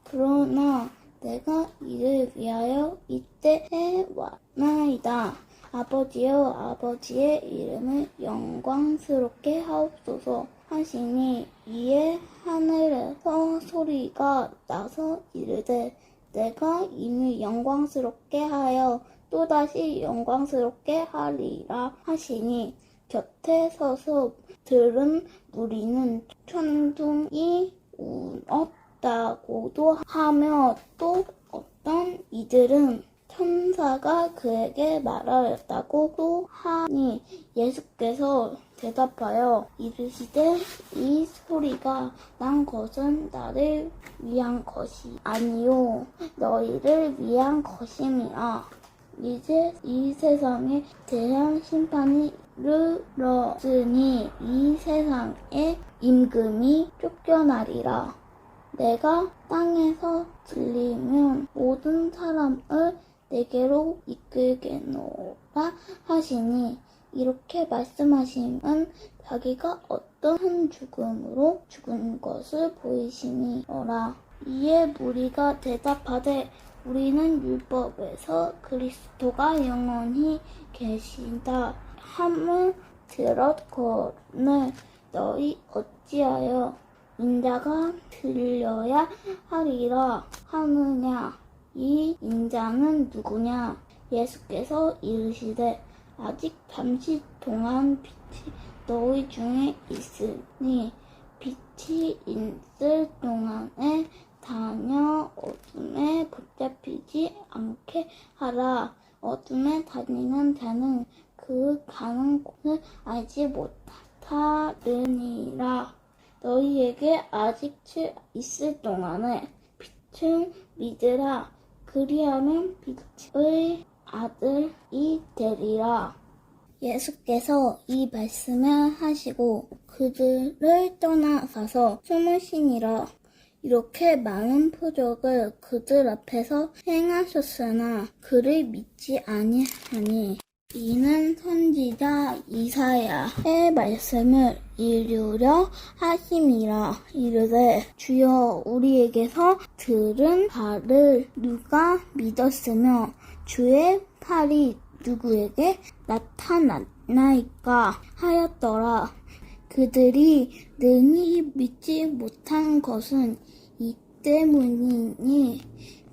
그러나 내가 이를 위하여 이때에 왔나이다. 아버지여, 아버지의 이름을 영광스럽게 하옵소서 하시니 이에 하늘에서 소리가 나서 이르되 내가 이미 영광스럽게 하여 또다시 영광스럽게 하리라 하시니 곁에 서서 들은 무리는 천둥이 울었다고도 하며 또 어떤 이들은 천사가 그에게 말하였다고도 하니 예수께서 대답하여 이르시되 이 소리가 난 것은 나를 위한 것이 아니요 너희를 위한 것임이라. 이제 이 세상에 대한 심판이 이르렀으니 이 세상의 임금이 쫓겨나리라. 내가 땅에서 들리면 모든 사람을 내게로 이끌게노라 하시니 이렇게 말씀하심은 자기가 어떠한 죽음으로 죽은 것을 보이시니라. 이에 무리가 대답하되 우리는 율법에서 그리스도가 영원히 계신다 함을 들었거늘 너희 어찌하여 인자가 들려야 하리라 하느냐. 이 인자는 누구냐? 예수께서 이르시되 아직 잠시 동안 빛이 너희 중에 있으니 빛이 있을 동안에 다녀 어둠에 붙잡히지 않게 하라. 어둠에 다니는 자는 그 가는 곳을 알지 못하느니라. 너희에게 아직 있을 동안에 빛을 믿으라. 그리하면 빛의 아들이 되리라. 예수께서 이 말씀을 하시고 그들을 떠나가서 숨으시니라. 이렇게 많은 표적을 그들 앞에서 행하셨으나 그를 믿지 아니하니 이는 선지자 이사야의 말씀을 이루려 하심이라. 이르되 주여 우리에게서 들은 바를 누가 믿었으며 주의 팔이 누구에게 나타났나이까 하였더라. 그들이 능히 믿지 못한 것은 이 때문이니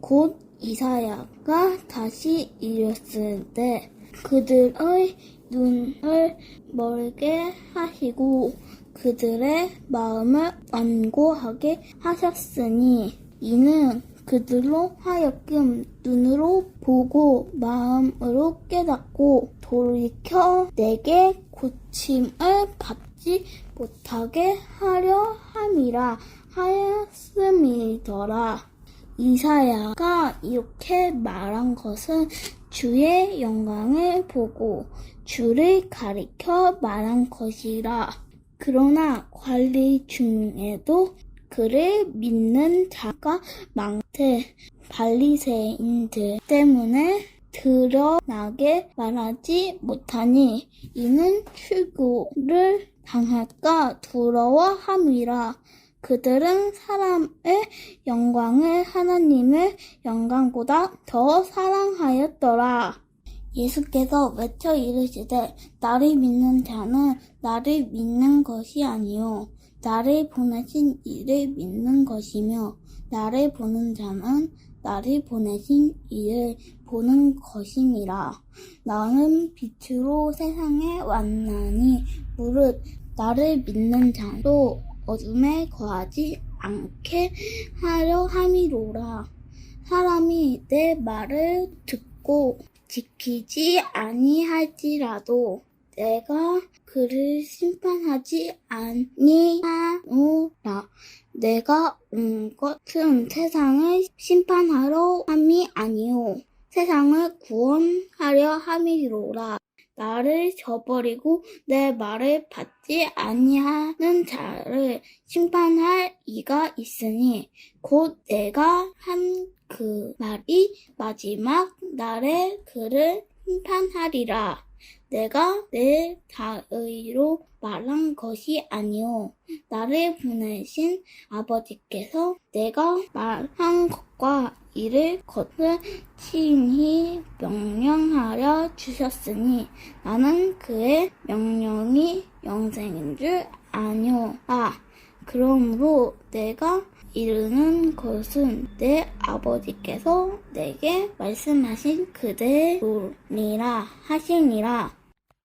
곧 이사야가 다시 이르렀을 때 그들의 눈을 멀게 하시고 그들의 마음을 완고하게 하셨으니 이는 그들로 하여금 눈으로 보고 마음으로 깨닫고 돌이켜 내게 고침을 받지 못하게 하려 함이라 하였음이더라. 이사야가 이렇게 말한 것은 주의 영광을 보고 주를 가리켜 말한 것이라. 그러나 관리 중에도 그를 믿는 자가 많되 바리새인들 때문에 드러나게 말하지 못하니 이는 출교를 당할까 두려워함이라. 그들은 사람의 영광을 하나님의 영광보다 더 사랑하였더라. 예수께서 외쳐 이르시되 나를 믿는 자는 나를 믿는 것이 아니요 나를 보내신 이를 믿는 것이며 나를 보는 자는 나를 보내신 이를 보는 것임이라. 나는 빛으로 세상에 왔나니 무릇 나를 믿는 자도 어둠에 거하지 않게 하려 함이로라. 사람이 내 말을 듣고 지키지 아니할지라도 내가 그를 심판하지 아니하노라. 내가 온 것은 세상을 심판하러 함이 아니요 세상을 구원하려 함이로라. 나를 저버리고 내 말을 받지 아니하는 자를 심판할 이가 있으니 곧 내가 한 그 말이 마지막 날에 그를 심판하리라. 내가 내 자의로 말한 것이 아니요 나를 보내신 아버지께서 내가 말한 것과 이를 것을 친히 명령하여 주셨으니 나는 그의 명령이 영생인 줄 아뇨라. 그러므로 내가 이르는 것은 내 아버지께서 내게 말씀하신 그대로니라 하시니라.